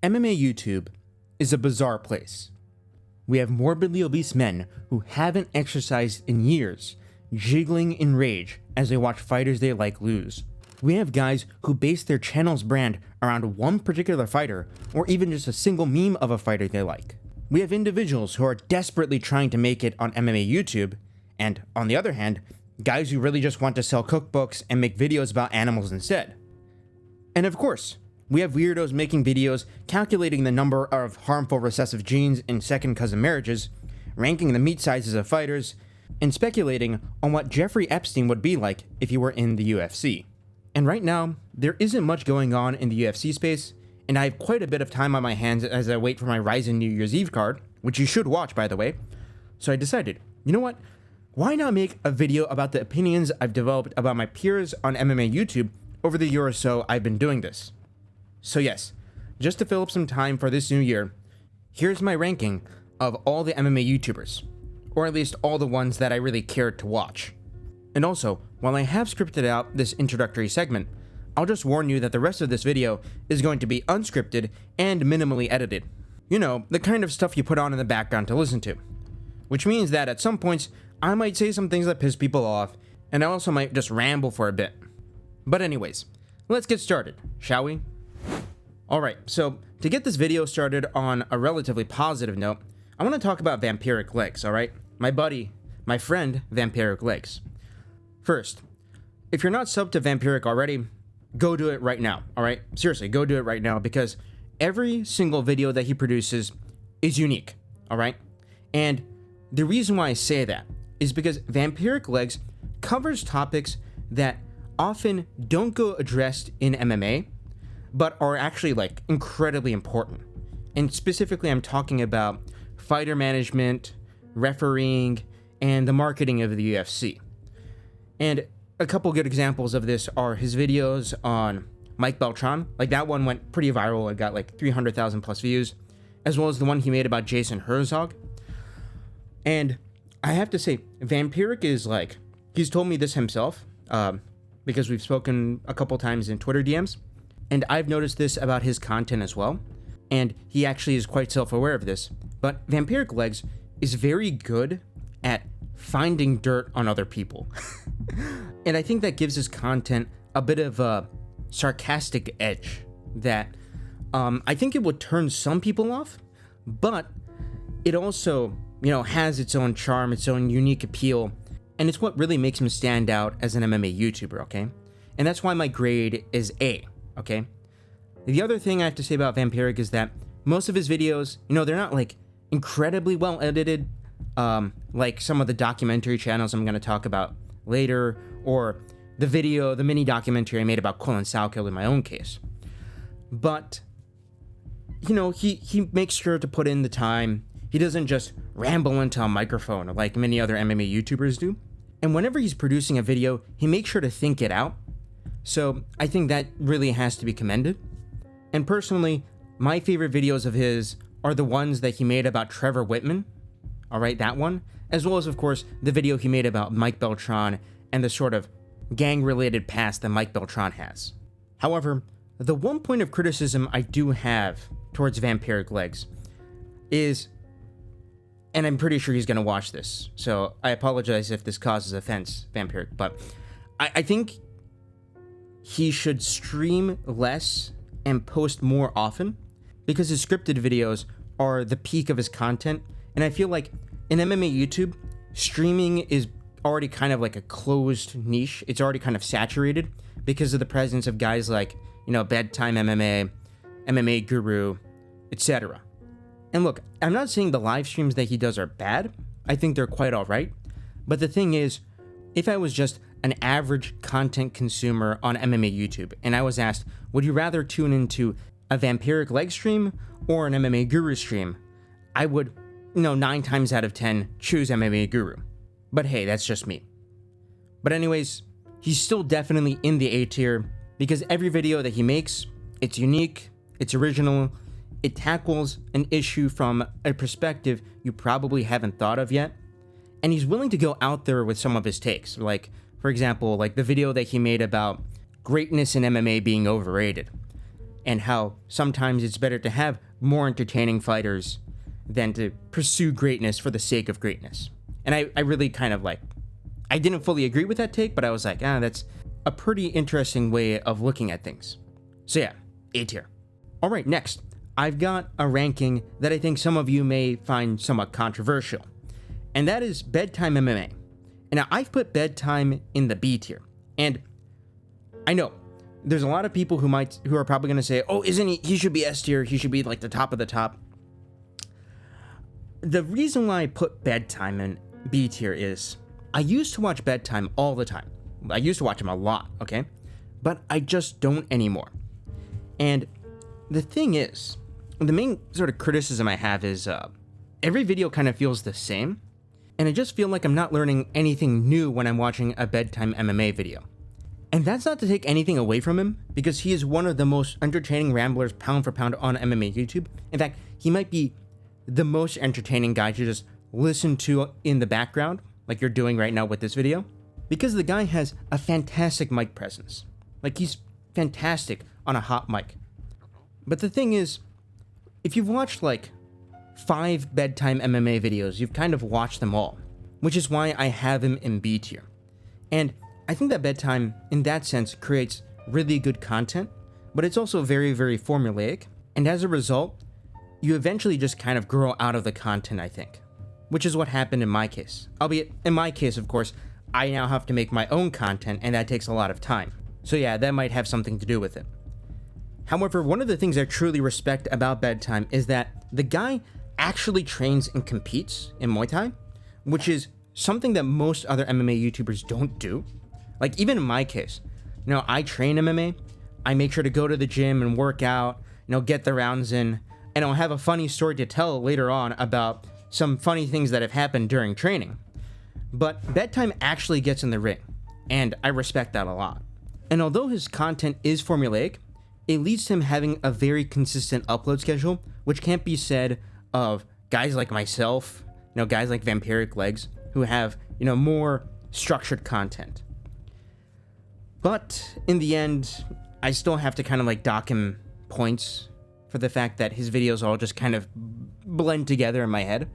MMA YouTube is a bizarre place. We have morbidly obese men who haven't exercised in years, jiggling in rage as they watch fighters they like lose. We have guys who base their channel's brand around one particular fighter, or even just a single meme of a fighter they like. We have individuals who are desperately trying to make it on MMA YouTube, and on the other hand, guys who really just want to sell cookbooks and make videos about animals instead. And of course, we have weirdos making videos calculating the number of harmful recessive genes in second cousin marriages, ranking the meat sizes of fighters, and speculating on what Jeffrey Epstein would be like if he were in the UFC. And right now, there isn't much going on in the UFC space, and I have quite a bit of time on my hands as I wait for my Ryzen New Year's Eve card, which you should watch by the way. So I decided, you know what? Why not make a video about the opinions I've developed about my peers on MMA YouTube over the year or so I've been doing this. So yes, just to fill up some time for this new year, here's my ranking of all the MMA YouTubers, or at least all the ones that I really cared to watch. And also, while I have scripted out this introductory segment, I'll just warn you that the rest of this video is going to be unscripted and minimally edited. You know, the kind of stuff you put on in the background to listen to. Which means that at some points, I might say some things that piss people off, and I also might just ramble for a bit. But anyways, let's get started, shall we? Alright, so to get this video started on a relatively positive note, I want to talk about VampiricLegz, alright? My buddy, my friend, VampiricLegz. First, if you're not subbed to Vampiric already, go do it right now, alright? Seriously, go do it right now, because every single video that he produces is unique, alright? And the reason why I say that is because VampiricLegz covers topics that often don't go addressed in MMA, but are actually like incredibly important. And specifically, I'm talking about fighter management, refereeing, and the marketing of the UFC. And a couple good examples of this are his videos on Mike Beltran. Like that one went pretty viral. It got like 300,000 plus views, as well as the one he made about Jason Herzog. And I have to say, Vampiric is like, he's told me this himself, because we've spoken a couple times in Twitter DMs, and I've noticed this about his content as well, and he actually is quite self-aware of this, but VampiricLegz is very good at finding dirt on other people. And I think that gives his content a bit of a sarcastic edge that I think it would turn some people off, but it also, you know, has its own charm, its own unique appeal, and it's what really makes him stand out as an MMA YouTuber, okay? And that's why my grade is A, okay? The other thing I have to say about Vampiric is that most of his videos, you know, they're not like incredibly well edited, like some of the documentary channels I'm going to talk about later, or the mini documentary I made about Colin Salkill in my own case. But, you know, he makes sure to put in the time. He doesn't just ramble into a microphone like many other MMA YouTubers do. And whenever he's producing a video, he makes sure to think it out. So I think that really has to be commended. And personally, my favorite videos of his are the ones that he made about Trevor Whitman. Alright, that one. As well as, of course, the video he made about Mike Beltran and the sort of gang-related past that Mike Beltran has. However, the one point of criticism I do have towards VampiricLegz is, and I'm pretty sure he's going to watch this, so I apologize if this causes offense, Vampiric, but I think he should stream less and post more often, because his scripted videos are the peak of his content, and I feel like in MMA YouTube, streaming is already kind of like a closed niche. It's already kind of saturated because of the presence of guys like, you know, Bedtime MMA, MMA Guru, etc. And look, I'm not saying the live streams that he does are bad. I think they're quite alright. But the thing is, if I was just an average content consumer on MMA YouTube and I was asked, would you rather tune into a VampiricLegz stream or an MMA Guru stream? I would, you know, 9 times out of 10 choose MMA Guru. But hey, that's just me. But anyways, he's still definitely in the A tier because every video that he makes, it's unique, it's original, it tackles an issue from a perspective you probably haven't thought of yet, and he's willing to go out there with some of his takes. Like, for example, like the video that he made about greatness in MMA being overrated. and how sometimes it's better to have more entertaining fighters than to pursue greatness for the sake of greatness. And I really kind of like, I didn't fully agree with that take, but I was like, that's a pretty interesting way of looking at things. So yeah, A tier. All right, next, I've got a ranking that I think some of you may find somewhat controversial, and that is Bedtime MMA. And now I've put Bedtime in the B tier, and I know there's a lot of people who are probably going to say, oh, isn't he should be S tier, he should be like the top of the top. The reason why I put Bedtime in B tier is I used to watch Bedtime all the time. I used to watch him a lot, okay? But I just don't anymore. And the thing is, the main sort of criticism I have is every video kind of feels the same, and I just feel like I'm not learning anything new when I'm watching a Bedtime MMA video. And that's not to take anything away from him, because he is one of the most entertaining ramblers pound for pound on MMA YouTube. In fact, he might be the most entertaining guy to just listen to in the background, like you're doing right now with this video, because the guy has a fantastic mic presence. Like, he's fantastic on a hot mic. But the thing is, if you've watched like 5 Bedtime MMA videos, you've kind of watched them all, which is why I have him in B tier. And I think that Bedtime, in that sense, creates really good content, but it's also very, very formulaic, and as a result, you eventually just kind of grow out of the content, I think, which is what happened in my case. Albeit, in my case, of course, I now have to make my own content, and that takes a lot of time. So yeah, that might have something to do with it. However, one of the things I truly respect about Bedtime is that the guy actually trains and competes in Muay Thai, which is something that most other MMA YouTubers don't do. Like, even in my case, I train MMA, I make sure to go to the gym and work out, get the rounds in, and I'll have a funny story to tell later on about some funny things that have happened during training. But Bedtime actually gets in the ring, and I respect that a lot. And although his content is formulaic, it leads to him having a very consistent upload schedule, which can't be said of guys like myself, guys like VampiricLegz, who have, more structured content. But in the end, I still have to kind of like dock him points for the fact that his videos all just kind of blend together in my head.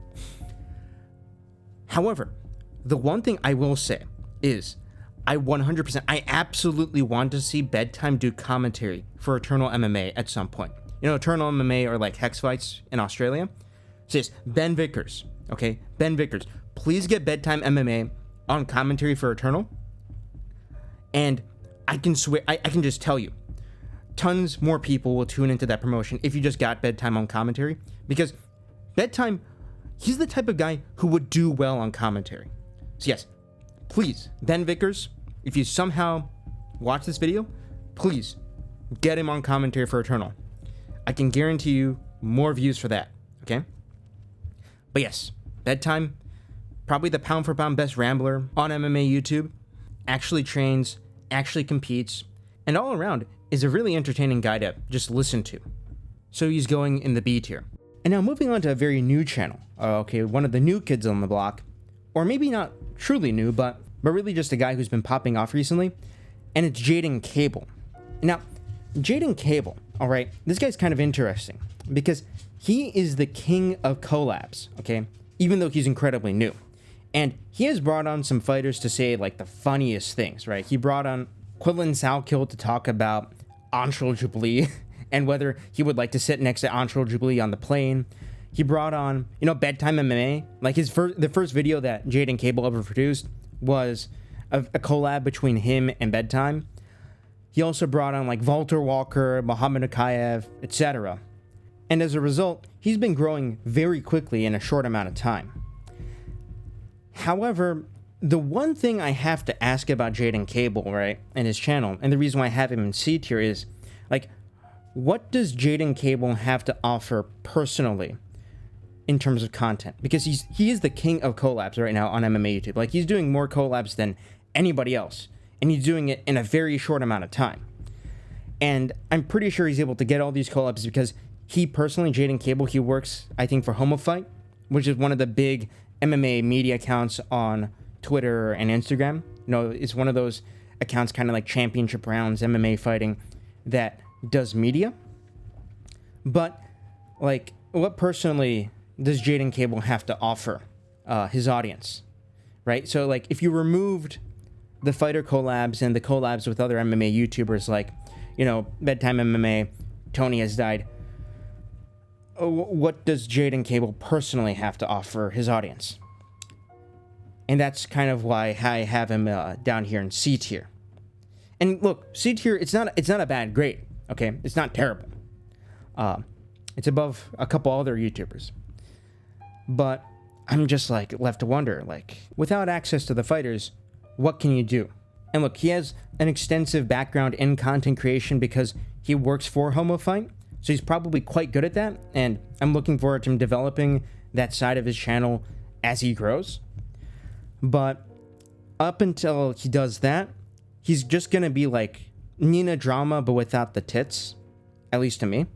However, the one thing I will say is I absolutely want to see Bedtime do commentary for Eternal MMA at some point. Eternal MMA or like Hex Fights in Australia. So yes, Ben Vickers, okay? Ben Vickers, please get Bedtime MMA on commentary for Eternal. And I can swear, I can just tell you, tons more people will tune into that promotion if you just got Bedtime on commentary. Because Bedtime, he's the type of guy who would do well on commentary. So yes, please, Ben Vickers, if you somehow watch this video, please get him on commentary for Eternal. I can guarantee you more views for that, okay? But yes, Bedtime, probably the pound for pound best rambler on MMA YouTube, actually trains, actually competes, and all around is a really entertaining guy to just listen to. So he's going in the B tier. And now moving on to a very new channel. One of the new kids on the block, or maybe not truly new, but really just a guy who's been popping off recently, and it's Jaiden Cable. Now, Jaiden Cable, alright, this guy's kind of interesting, because he is the king of collabs, okay, even though he's incredibly new. And he has brought on some fighters to say, like, the funniest things, right? He brought on Quillan Salkill to talk about Anshul Jubilee, and whether he would like to sit next to Anshul Jubilee on the plane. He brought on, Bedtime MMA. Like, the first video that Jaiden Cable ever produced was a collab between him and Bedtime. He also brought on, like, Walter Walker, Muhammad Okoye, etc. And as a result, he's been growing very quickly in a short amount of time. However, the one thing I have to ask about Jaiden Cable, right, and his channel, and the reason why I have him in C tier is, like, what does Jaiden Cable have to offer personally in terms of content? Because he is the king of collabs right now on MMA YouTube. Like, he's doing more collabs than anybody else, and he's doing it in a very short amount of time. And I'm pretty sure he's able to get all these collabs because he personally, Jaiden Cable, he works, I think, for HomoFight, which is one of the big MMA media accounts on Twitter and Instagram. It's one of those accounts kind of like Championship Rounds, MMA Fighting, that does media. But, like, what personally does Jaiden Cable have to offer his audience, right? So, like, if you removed the fighter collabs and the collabs with other MMA YouTubers like, you know, Bedtime MMA, Tony Has Died, what does Jaiden Cable personally have to offer his audience? And that's kind of why I have him down here in C tier. And look, C tier, it's not a bad grade, okay? It's not terrible. It's above a couple other YouTubers. But I'm just like left to wonder, like, without access to the fighters, what can you do? And look, he has an extensive background in content creation because he works for HomoFight, so he's probably quite good at that, and I'm looking forward to him developing that side of his channel as he grows. But up until he does that, he's just gonna be like Nina Drama, but without the tits, at least to me.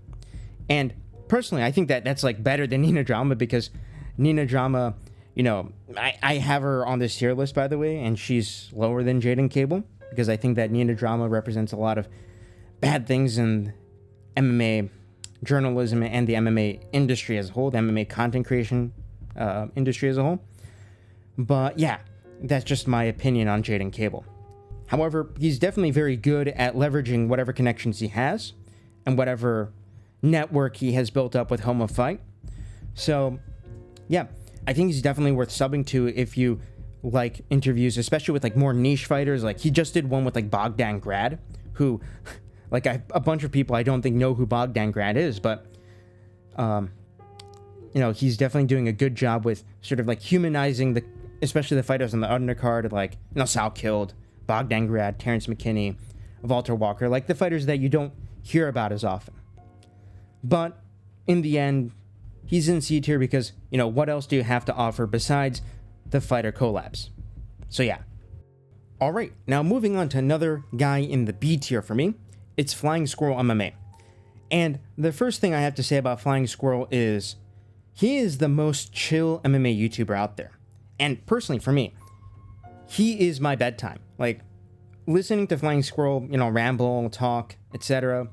And personally, I think that that's like better than Nina Drama, because Nina Drama, you know, I have her on this tier list, by the way, and she's lower than Jaiden Cable, because I think that Nina Drama represents a lot of bad things in MMA journalism and the MMA industry as a whole, the MMA content creation industry as a whole. But yeah, that's just my opinion on Jaiden Cable. However, he's definitely very good at leveraging whatever connections he has and whatever network he has built up with HomoFight. So yeah, I think he's definitely worth subbing to if you like interviews, especially with like more niche fighters. Like he just did one with like Bogdan Grad, who like a bunch of people I don't think know who Bogdan Grad is, but you know, he's definitely doing a good job with sort of like humanizing especially the fighters on the undercard, like, you know, Sal Killed, Bogdan Grad, Terrence McKinney, Walter Walker, like the fighters that you don't hear about as often. But in the end, he's in C tier because, you know, what else do you have to offer besides the fighter collabs? So yeah. All right, now moving on to another guy in the B tier for me. It's Flying Squirrel MMA. And the first thing I have to say about Flying Squirrel is he is the most chill MMA YouTuber out there. And personally, for me, he is my bedtime. Like, listening to Flying Squirrel, you know, ramble, talk, etc.,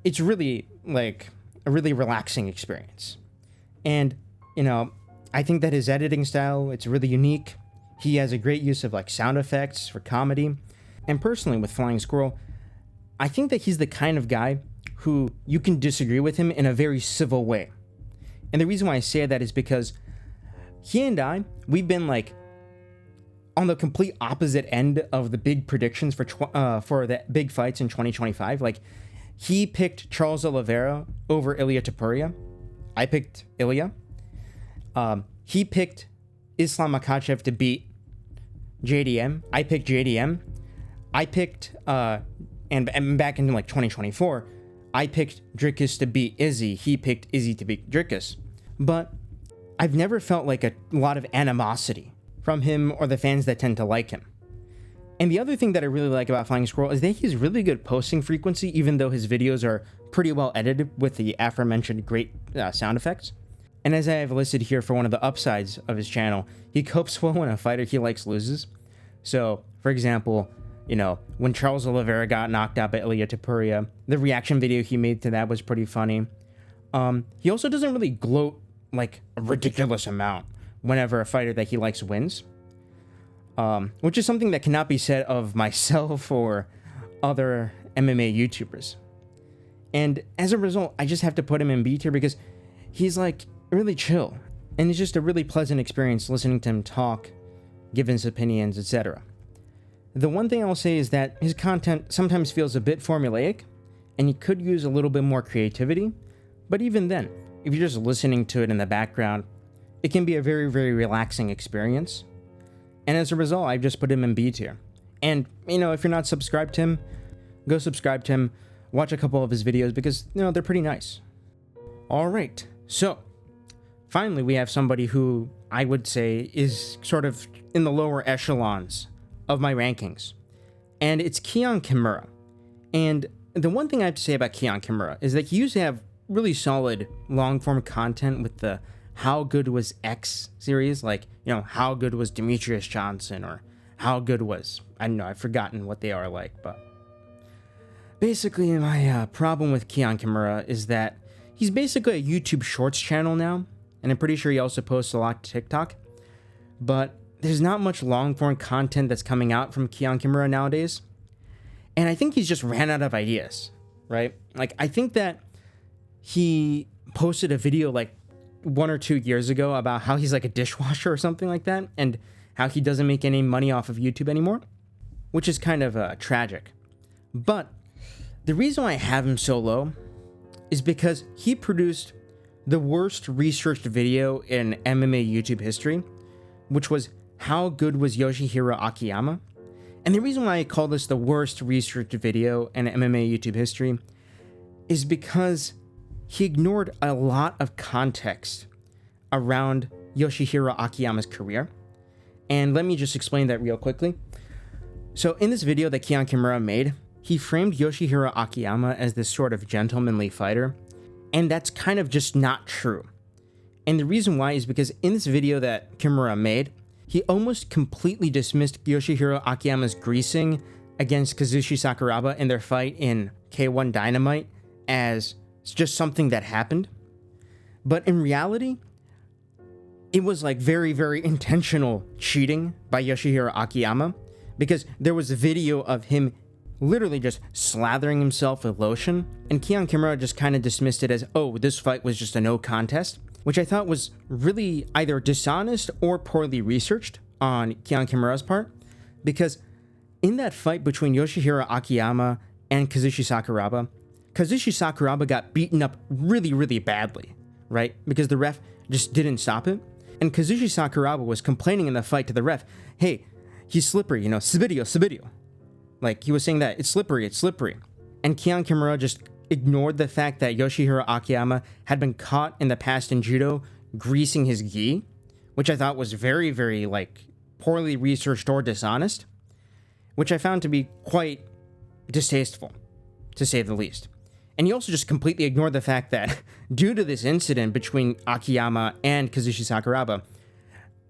it's really, like, a really relaxing experience. And, you know, I think that his editing style, it's really unique. He has a great use of, like, sound effects for comedy. And personally, with Flying Squirrel, I think that he's the kind of guy who you can disagree with him in a very civil way. And the reason why I say that is because he and I, we've been like on the complete opposite end of the big predictions for the big fights in 2025. Like, he picked Charles Oliveira over Ilia Topuria. I picked Ilia. He picked Islam Makhachev to beat JDM. I picked JDM. I picked, and back in like 2024, I picked Dricus to beat Izzy. He picked Izzy to beat Dricus. But I've never felt like a lot of animosity from him or the fans that tend to like him. And the other thing that I really like about Flying Squirrel is that he's really good posting frequency, even though his videos are pretty well edited with the aforementioned great sound effects. And as I have listed here for one of the upsides of his channel, he copes well when a fighter he likes loses. So, for example, you know, when Charles Oliveira got knocked out by Ilia Topuria, the reaction video he made to that was pretty funny. He also doesn't really gloat like a ridiculous amount whenever a fighter that he likes wins, which is something that cannot be said of myself or other MMA YouTubers. And as a result, I just have to put him in B tier because he's like really chill, and it's just a really pleasant experience listening to him talk, give his opinions, etc. The one thing I'll say is that his content sometimes feels a bit formulaic, and he could use a little bit more creativity, but even then, if you're just listening to it in the background, it can be a very, very relaxing experience. And as a result, I've just put him in B tier. And, you know, if you're not subscribed to him, go subscribe to him, watch a couple of his videos because, you know, they're pretty nice. All right, so finally we have somebody who I would say is sort of in the lower echelons of my rankings. And it's Kiiyon Kimura. And the one thing I have to say about Kiiyon Kimura is that he used to have really solid long-form content with the How Good Was X series, like, you know, How Good Was Demetrius Johnson, or How Good Was, I don't know, I've forgotten what they are like, but basically my problem with Kiiyon Kimura is that he's basically a YouTube Shorts channel now, and I'm pretty sure he also posts a lot to TikTok, but there's not much long-form content that's coming out from Kiiyon Kimura nowadays, and I think he's just ran out of ideas, right? Like, I think that he posted a video like 1 or 2 years ago about how he's like a dishwasher or something like that, and how he doesn't make any money off of YouTube anymore, which is kind of tragic. But the reason why I have him so low is because he produced the worst researched video in MMA YouTube history, which was how good was Yoshihiro Akiyama. And the reason why I call this the worst researched video in MMA YouTube history is because he ignored a lot of context around Yoshihiro Akiyama's career. And let me just explain that real quickly. So in this video that Kiiyon Kimura made, he framed Yoshihiro Akiyama as this sort of gentlemanly fighter, and that's kind of just not true. And the reason why is because in this video that Kimura made, he almost completely dismissed Yoshihiro Akiyama's greasing against Kazushi Sakuraba in their fight in K1 Dynamite as just something that happened. But in reality, it was like very, very intentional cheating by Yoshihiro Akiyama, because there was a video of him literally just slathering himself with lotion, and Kiiyon Kimura just kind of dismissed it as, oh, this fight was just a no contest, which I thought was really either dishonest or poorly researched on Kiiyon Kimura's part, because in that fight between Yoshihiro Akiyama and Kazushi Sakuraba got beaten up really, really badly, right? Because the ref just didn't stop it. And Kazushi Sakuraba was complaining in the fight to the ref, hey, he's slippery, Subidio. Like, he was saying that, it's slippery. And Kiiyon Kimura just ignored the fact that Yoshihiro Akiyama had been caught in the past in judo greasing his gi, which I thought was very, very, like, poorly researched or dishonest, which I found to be quite distasteful, to say the least. And he also just completely ignored the fact that due to this incident between Akiyama and Kazushi Sakuraba,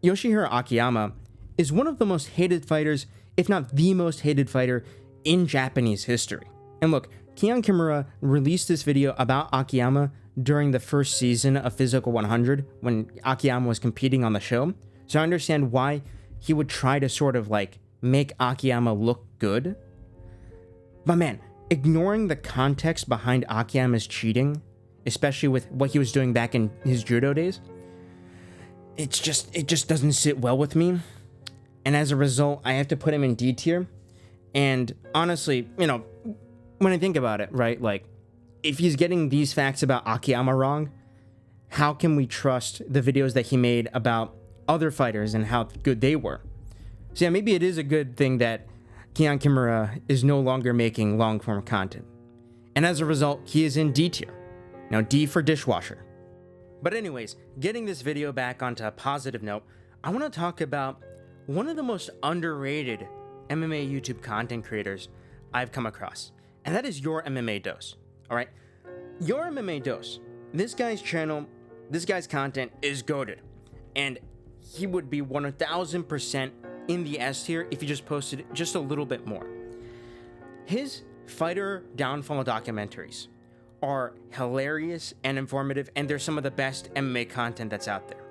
Yoshihiro Akiyama is one of the most hated fighters, if not the most hated fighter in Japanese history. And look, Kiiyon Kimura released this video about Akiyama during the first season of Physical 100 when Akiyama was competing on the show. So I understand why he would try to sort of like make Akiyama look good. But man, ignoring the context behind Akiyama's cheating, especially with what he was doing back in his judo days, it just doesn't sit well with me. And as a result, I have to put him in D tier. And honestly, when I think about it, right, like, if he's getting these facts about Akiyama wrong, how can we trust the videos that he made about other fighters and how good they were? So yeah, maybe it is a good thing that Kiiyon Kimura is no longer making long-form content. And as a result, he is in D tier. Now, D for dishwasher. But anyways, getting this video back onto a positive note, I want to talk about one of the most underrated MMA YouTube content creators I've come across, and that is YourMMADose. Alright? YourMMADose. This guy's channel, this guy's content is goated. And he would be 1000% in the S tier if he just posted just a little bit more. His fighter downfall documentaries are hilarious and informative, and they're some of the best MMA content that's out there.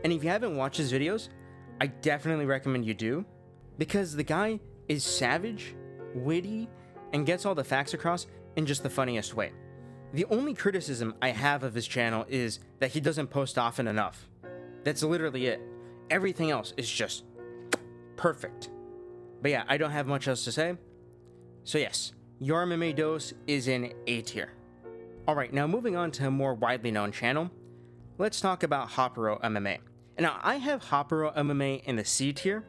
And if you haven't watched his videos, I definitely recommend you do, because the guy is savage, witty, and gets all the facts across in just the funniest way. The only criticism I have of his channel is that he doesn't post often enough. That's literally it. Everything else is just perfect. But yeah, I don't have much else to say. So yes, YourMMADose is in A tier. Alright, now moving on to a more widely known channel, let's talk about HopperoMMA. And now, I have HopperoMMA in the C tier,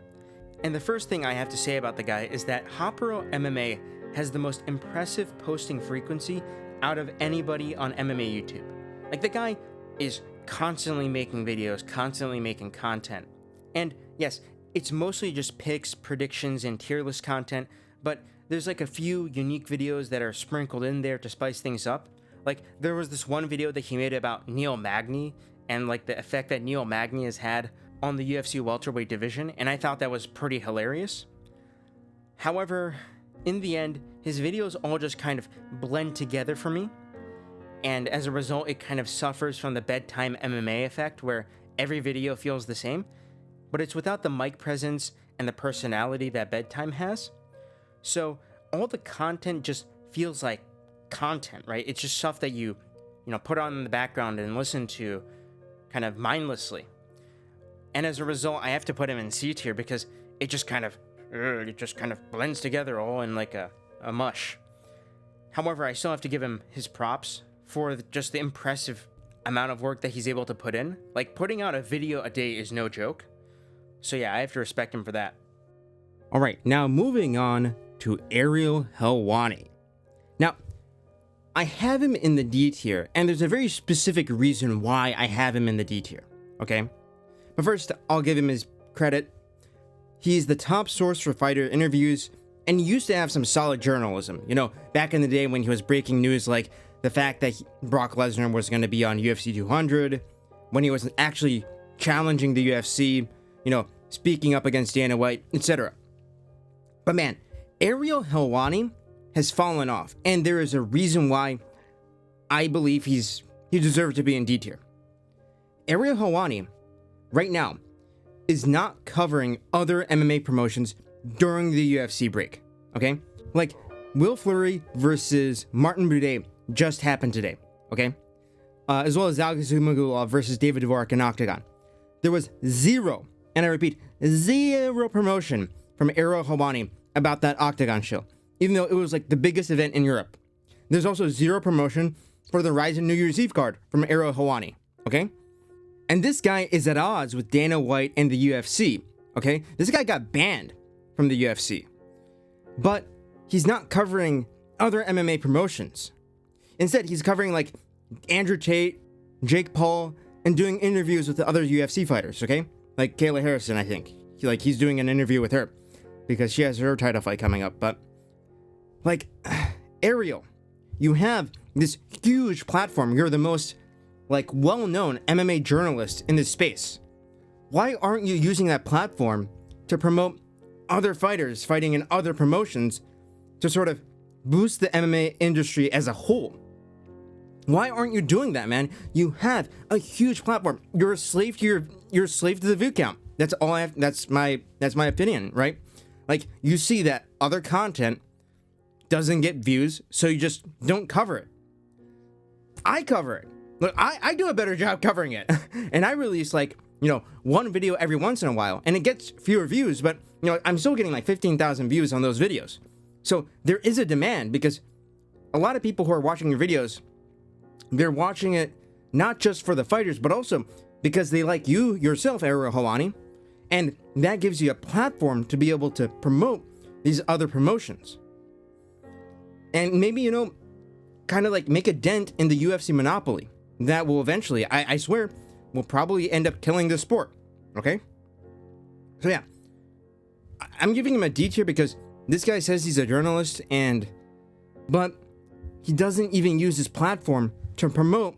and the first thing I have to say about the guy is that HopperoMMA has the most impressive posting frequency out of anybody on MMA YouTube. Like, the guy is constantly making videos, constantly making content. And yes, it's mostly just picks, predictions, and tier list content, but there's like a few unique videos that are sprinkled in there to spice things up. Like, there was this one video that he made about Neil Magny, and like the effect that Neil Magny has had on the UFC welterweight division, and I thought that was pretty hilarious. However, in the end, his videos all just kind of blend together for me. And as a result, it kind of suffers from the Bedtime MMA effect where every video feels the same, but it's without the mic presence and the personality that Bedtime has. So all the content just feels like content, right? It's just stuff that you put on in the background and listen to kind of mindlessly. And as a result, I have to put him in C tier because it just kind of blends together all in like a mush. However, I still have to give him his props for just the impressive amount of work that he's able to put in. Like, putting out a video a day is no joke. So yeah, I have to respect him for that. All right, now moving on to Ariel Helwani. Now, I have him in the D tier, and there's a very specific reason why I have him in the D tier, okay? But first, I'll give him his credit. He's the top source for fighter interviews, and he used to have some solid journalism. Back in the day when he was breaking news like the fact that Brock Lesnar was going to be on UFC 200, when he was actually challenging the UFC, speaking up against Dana White, etc. But man, Ariel Helwani has fallen off, and there is a reason why I believe he deserves to be in D tier. Ariel Helwani, right now, is not covering other MMA promotions during the UFC break, okay? Like, Will Fleury versus Martin Buday just happened today, okay? As well as Alex Zumagulov versus David Dvorak in Octagon. There was zero, and I repeat, zero promotion from Ariel Helwani about that Octagon show, even though it was like the biggest event in Europe. There's also zero promotion for the Rise in New Year's Eve card from Ariel Helwani, okay? And this guy is at odds with Dana White and the UFC, okay? This guy got banned from the UFC. But he's not covering other MMA promotions. Instead, he's covering like Andrew Tate, Jake Paul, and doing interviews with the other UFC fighters, okay? Like Kayla Harrison, I think. He's doing an interview with her because she has her title fight coming up. But like, Ariel, you have this huge platform. You're the most like well-known MMA journalist in this space. Why aren't you using that platform to promote other fighters fighting in other promotions to sort of boost the MMA industry as a whole? Why aren't you doing that, man? You have a huge platform. You're a slave to the view count. That's all I have. That's my opinion, right? Like, you see that other content doesn't get views, so you just don't cover it. I cover it. Look, I do a better job covering it. And I release like, one video every once in a while, and it gets fewer views, but I'm still getting like 15,000 views on those videos. So there is a demand because a lot of people who are watching your videos, they're watching it not just for the fighters, but also because they like you yourself, Ariel Helwani, and that gives you a platform to be able to promote these other promotions. And maybe, kind of like make a dent in the UFC monopoly that will eventually, I swear, will probably end up killing the sport, okay? So yeah, I'm giving him a D tier because this guy says he's a journalist, but he doesn't even use his platform to promote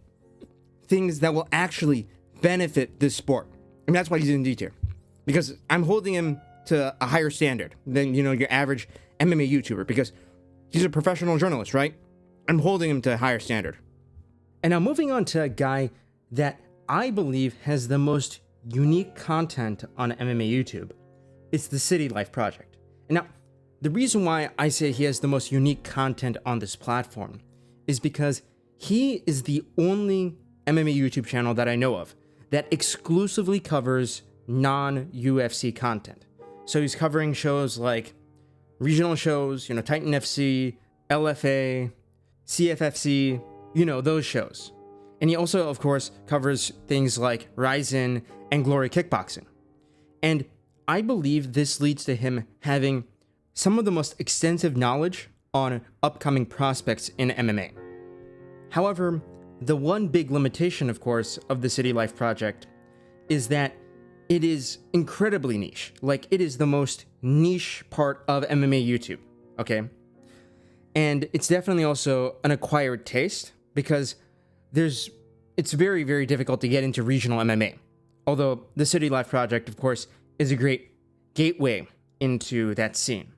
things that will actually benefit this sport. And that's why he's in D tier. Because I'm holding him to a higher standard than, your average MMA YouTuber, because he's a professional journalist, right? I'm holding him to a higher standard. And now moving on to a guy that I believe has the most unique content on MMA YouTube. It's the City Life Project. And now, the reason why I say he has the most unique content on this platform is because he is the only MMA YouTube channel that I know of that exclusively covers non-UFC content. So he's covering shows like regional shows, Titan FC, LFA, CFFC, those shows. And he also, of course, covers things like Ryzen and Glory Kickboxing. And I believe this leads to him having some of the most extensive knowledge on upcoming prospects in MMA. However, the one big limitation, of course, of the City Life Project is that it is incredibly niche. Like, it is the most niche part of MMA YouTube, okay? And it's definitely also an acquired taste because it's very, very difficult to get into regional MMA. Although the City Life Project, of course, is a great gateway into that scene.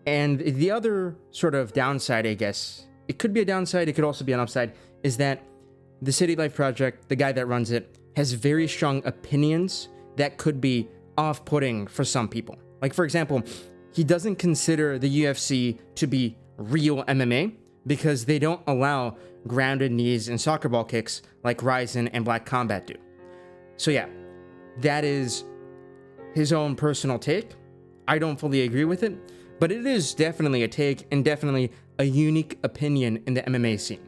And the other sort of downside, I guess, it could be a downside, it could also be an upside, is that the City Life Project, the guy that runs it, has very strong opinions that could be off-putting for some people. Like, for example, he doesn't consider the UFC to be real MMA because they don't allow grounded knees and soccer ball kicks like Ryzen and Black Combat do. So yeah, that is his own personal take. I don't fully agree with it, but it is definitely a take and definitely a unique opinion in the MMA scene.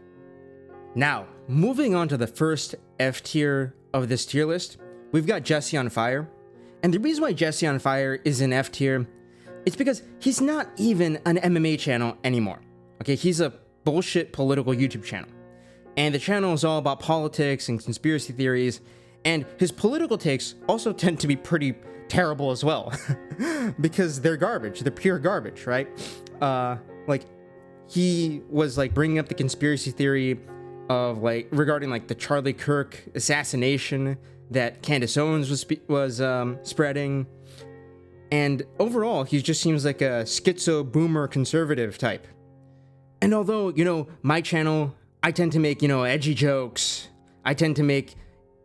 Now, moving on to the first F tier of this tier list, we've got Jesse on Fire. And the reason why Jesse on Fire is in F tier, it's because he's not even an MMA channel anymore. Okay, he's a bullshit political YouTube channel. And the channel is all about politics and conspiracy theories, and his political takes also tend to be pretty terrible as well. Because they're garbage, they're pure garbage, right? Like, he was like bringing up the conspiracy theory of like regarding like the Charlie Kirk assassination that Candace Owens was spreading. And overall, he just seems like a schizo boomer conservative type. And although, you know, my channel, I tend to make, you know, edgy jokes. I tend to make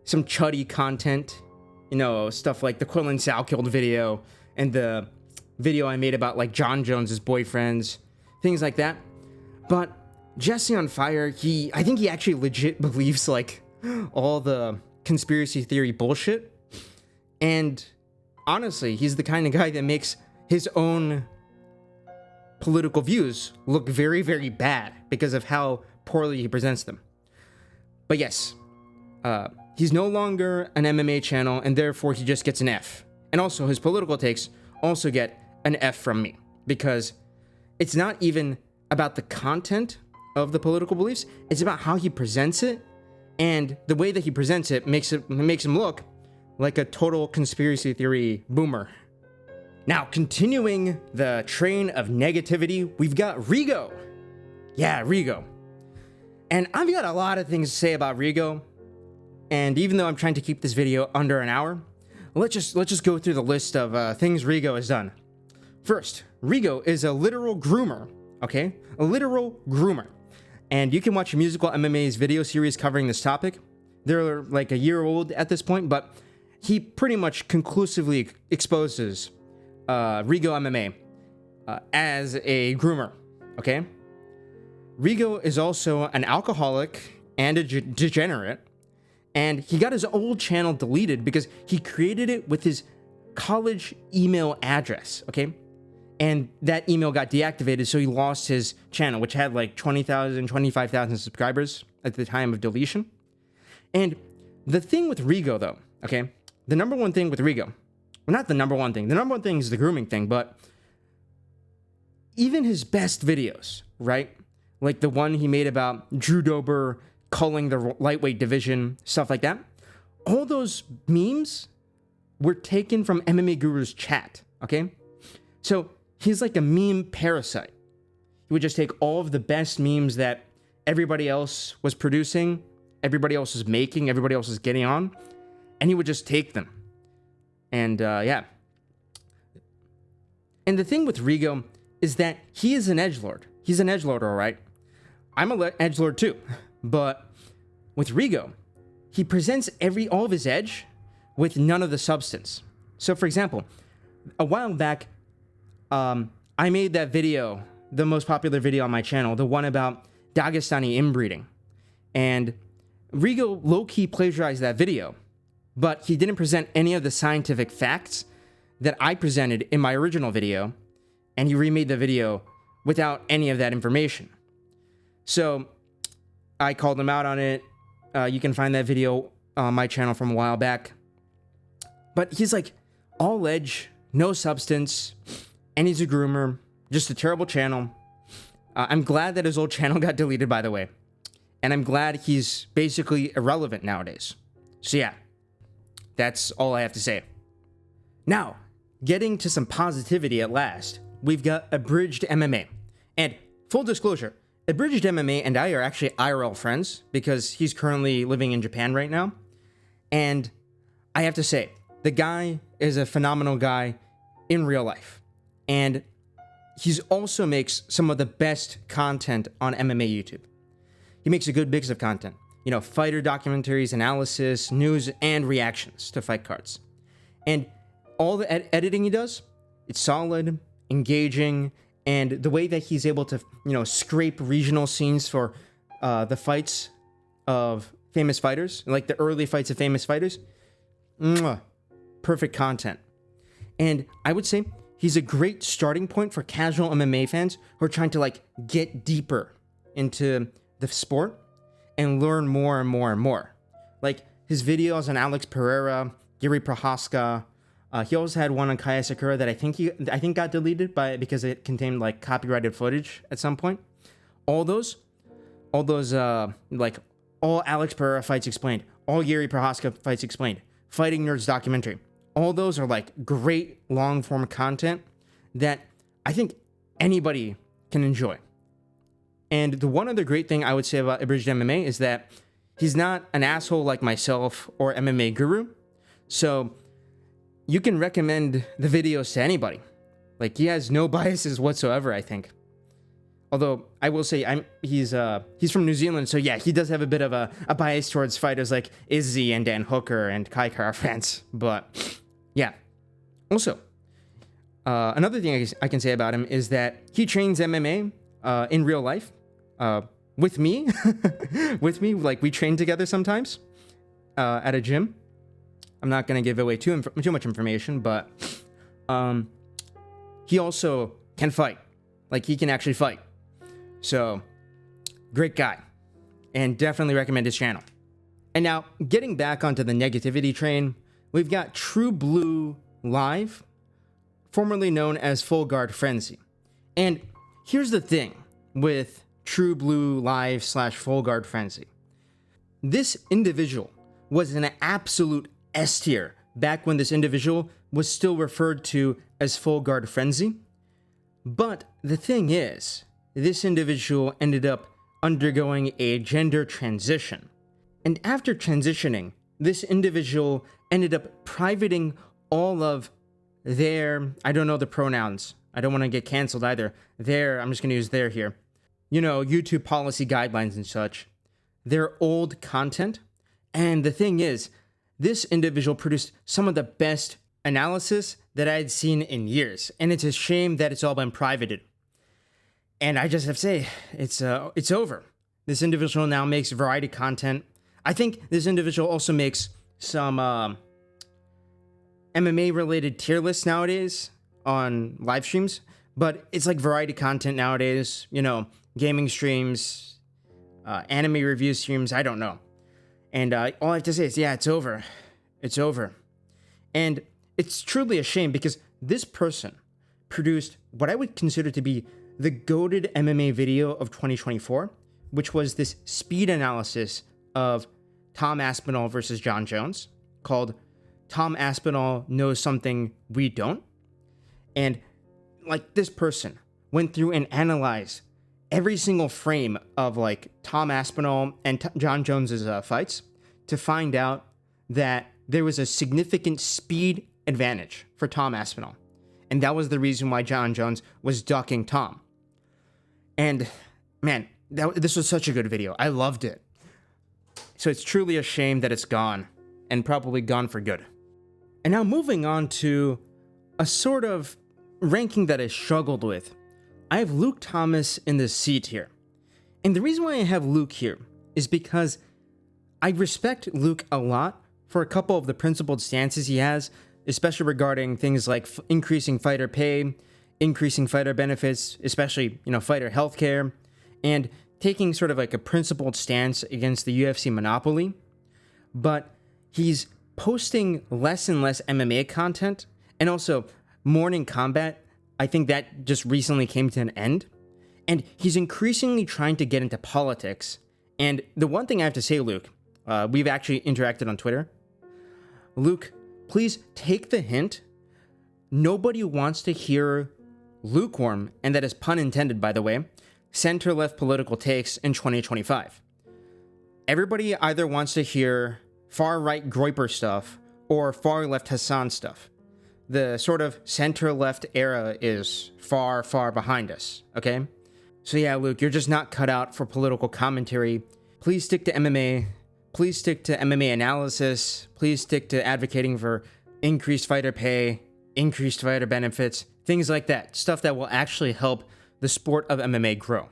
some chuddy content, you know, stuff like the Quillen Salkeld video and the video I made about like John Jones's boyfriends, things like that. But Jesse on Fire, I think he actually legit believes like all the conspiracy theory bullshit. And honestly, he's the kind of guy that makes his own political views look very, very bad because of how poorly he presents them. But yes, he's no longer an MMA channel, and therefore he just gets an F. And also, his political takes also get an F from me, because it's not even about the content of the political beliefs, it's about how he presents it, and the way that he presents it makes him look like a total conspiracy theory boomer. Now, continuing the train of negativity, we've got Rigo. Yeah, Rigo. And I've got a lot of things to say about Rigo, and even though I'm trying to keep this video under an hour, let's just go through the list of things Rigo has done. First, Rigo is a literal groomer, okay? A literal groomer. And you can watch Musical MMA's video series covering this topic. They're like a year old at this point, but he pretty much conclusively exposes Rigo MMA as a groomer, okay? Rigo is also an alcoholic and a degenerate, and he got his old channel deleted because he created it with his college email address, okay? And that email got deactivated, so he lost his channel, which had like 20,000, 25,000 subscribers at the time of deletion. And the thing with Rigo, though, okay? The number one thing with Rigo, well, not the number one thing. The number one thing is the grooming thing, but even his best videos, right? Like the one he made about Drew Dober culling the lightweight division, stuff like that. All those memes were taken from MMA Guru's chat, okay? So he's like a meme parasite. He would just take all of the best memes that everybody else was producing, everybody else was making, everybody else was getting on, and he would just take them. And yeah. And the thing with Rigo is that he is an edgelord. He's an edgelord, all right. I'm an edgelord too. But with Rigo, he presents all of his edge with none of the substance. So for example, a while back, I made that video, the most popular video on my channel, the one about Dagestani inbreeding. And Rigo low-key plagiarized that video, but he didn't present any of the scientific facts that I presented in my original video, and he remade the video without any of that information. So I called him out on it. You can find that video on my channel from a while back. But he's like all edge, no substance, and he's a groomer, just a terrible channel. I'm glad that his old channel got deleted, by the way. And I'm glad he's basically irrelevant nowadays. So yeah, that's all I have to say. Now, getting to some positivity at last, we've got AbridgedMMA. And full disclosure, AbridgedMMA and I are actually IRL friends because he's currently living in Japan right now. And I have to say, the guy is a phenomenal guy in real life. And He also makes some of the best content on MMA YouTube. He makes a good mix of content. You know, fighter documentaries, analysis, news, and reactions to fight cards. And all the editing he does, it's solid, engaging, and the way that he's able to, you know, scrape regional scenes for the fights of famous fighters, like the early fights of famous fighters, perfect content. And I would say he's a great starting point for casual MMA fans who are trying to like get deeper into the sport and learn more and more and more. Like his videos on Alex Pereira, Yuri Prohaska. He also had one on Kaya Sakura that I think got deleted because it contained like copyrighted footage at some point. All those like all Alex Pereira fights explained, all Yuri Prohaska fights explained, Fighting Nerds documentary. All those are like great long form content that I think anybody can enjoy. And the one other great thing I would say about AbridgedMMA is that he's not an asshole like myself or MMA Guru. So you can recommend the videos to anybody. Like he has no biases whatsoever, I think. Although I will say he's from New Zealand, so yeah, he does have a bit of a bias towards fighters like Izzy and Dan Hooker and Kai Kara France. But yeah. Also, another thing I can say about him is that he trains MMA in real life with me. With me, like we train together sometimes at a gym. I'm not going to give away too much information, but he also can fight. Like he can actually fight. So, great guy. And definitely recommend his channel. And now, getting back onto the negativity train, we've got TrueBlue Live, formerly known as Full Guard Frenzy. And here's the thing with TrueBlue Live / Full Guard Frenzy. This individual was an absolute S tier back when this individual was still referred to as Full Guard Frenzy. But the thing is, this individual ended up undergoing a gender transition. And after transitioning, this individual ended up privating all of their, I don't know the pronouns, I don't want to get canceled either, I'm just going to use their here, you know, YouTube policy guidelines and such, their old content. And the thing is, this individual produced some of the best analysis that I had seen in years. And it's a shame that it's all been privated. And I just have to say, it's over. This individual now makes variety content. I think this individual also makes some MMA-related tier lists nowadays on live streams. But it's like variety content nowadays. You know, gaming streams, anime review streams, I don't know. And all I have to say is, yeah, it's over. It's over. And it's truly a shame because this person produced what I would consider to be the goated MMA video of 2024, which was this speed analysis of Tom Aspinall versus John Jones called Tom Aspinall Knows Something We Don't. And like this person went through and analyzed every single frame of like Tom Aspinall and John Jones's fights to find out that there was a significant speed advantage for Tom Aspinall. And that was the reason why John Jones was ducking Tom. And man, this was such a good video. I loved it. So it's truly a shame that it's gone, and probably gone for good. And now moving on to a sort of ranking that I struggled with. I have Luke Thomas in the C tier. And the reason why I have Luke here is because I respect Luke a lot for a couple of the principled stances he has, especially regarding things like increasing fighter pay, increasing fighter benefits, especially, you know, fighter healthcare, and taking sort of like a principled stance against the UFC monopoly. But he's posting less and less MMA content, and also Morning Combat, I think that just recently came to an end. And he's increasingly trying to get into politics. And the one thing I have to say, Luke, we've actually interacted on Twitter. Luke, please take the hint. Nobody wants to hear lukewarm, and that is pun intended, by the way, center-left political takes in 2025. Everybody either wants to hear far-right Groiper stuff or far-left Hassan stuff. the sort of center-left era is far, far behind us, okay? So yeah, Luke, you're just not cut out for political commentary. Please stick to MMA. Please stick to MMA analysis. Please stick to advocating for increased fighter pay, increased fighter benefits, things like that. Stuff that will actually help the sport of MMA grow.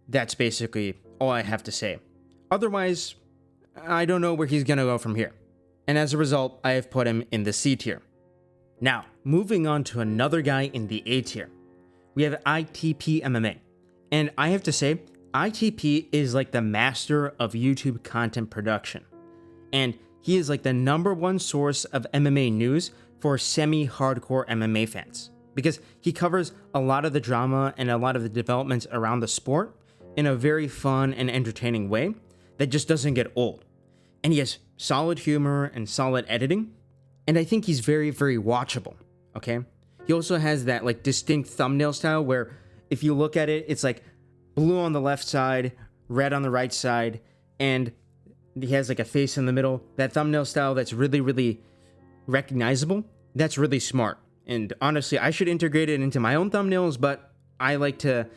That's basically all I have to say. Otherwise, I don't know where he's going to go from here. And as a result, I have put him in the C tier. Now, moving on to another guy in the A tier. We have ITP MMA. And I have to say, ITP is like the master of YouTube content production. And he is like the #1 source of MMA news for semi-hardcore MMA fans. Because he covers a lot of the drama and a lot of the developments around the sport in a very fun and entertaining way that just doesn't get old. And he has solid humor and solid editing. And I think he's very, very watchable, okay? He also has that like distinct thumbnail style where if you look at it, it's like blue on the left side, red on the right side, and he has like a face in the middle. That thumbnail style that's really, really recognizable, that's really smart. And honestly, I should integrate it into my own thumbnails, but I like to,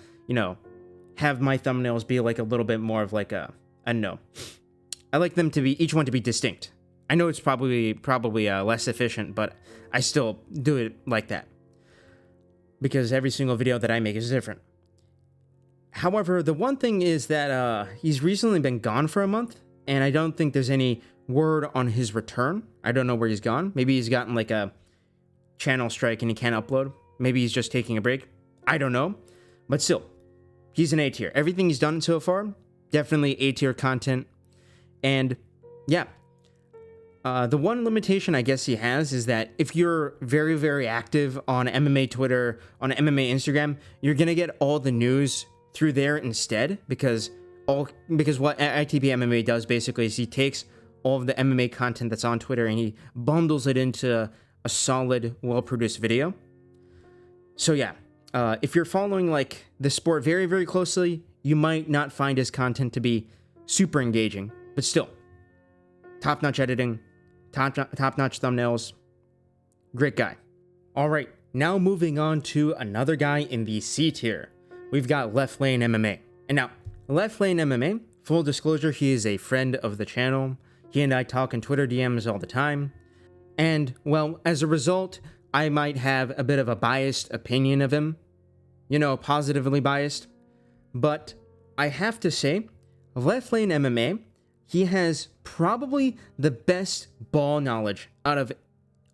have my thumbnails be like a little bit more of like I don't know. I like them to be, each one to be distinct. I know it's probably less efficient, but I still do it like that. Because every single video that I make is different. However, the one thing is that he's recently been gone for a month, and I don't think there's any word on his return. I don't know where he's gone. Maybe he's gotten like a channel strike and he can't upload. Maybe he's just taking a break. I don't know. But still, he's an A tier. Everything he's done so far, definitely A tier content. And yeah, the one limitation I guess he has is that if you're very, very active on MMA Twitter, on MMA Instagram, you're going to get all the news through there instead, because what ITP MMA does basically is he takes all of the MMA content that's on Twitter and he bundles it into a solid, well-produced video. So yeah, if you're following like the sport very, very closely, you might not find his content to be super engaging, but still, top-notch editing, top-notch thumbnails, great guy. All right, now moving on to another guy in the C tier. We've got Leftlane MMA. And now, Leftlane MMA, full disclosure, he is a friend of the channel. He and I talk in Twitter DMs all the time. And, well, as a result, I might have a bit of a biased opinion of him. Positively biased. But I have to say, Leftlane MMA, he has probably the best ball knowledge out of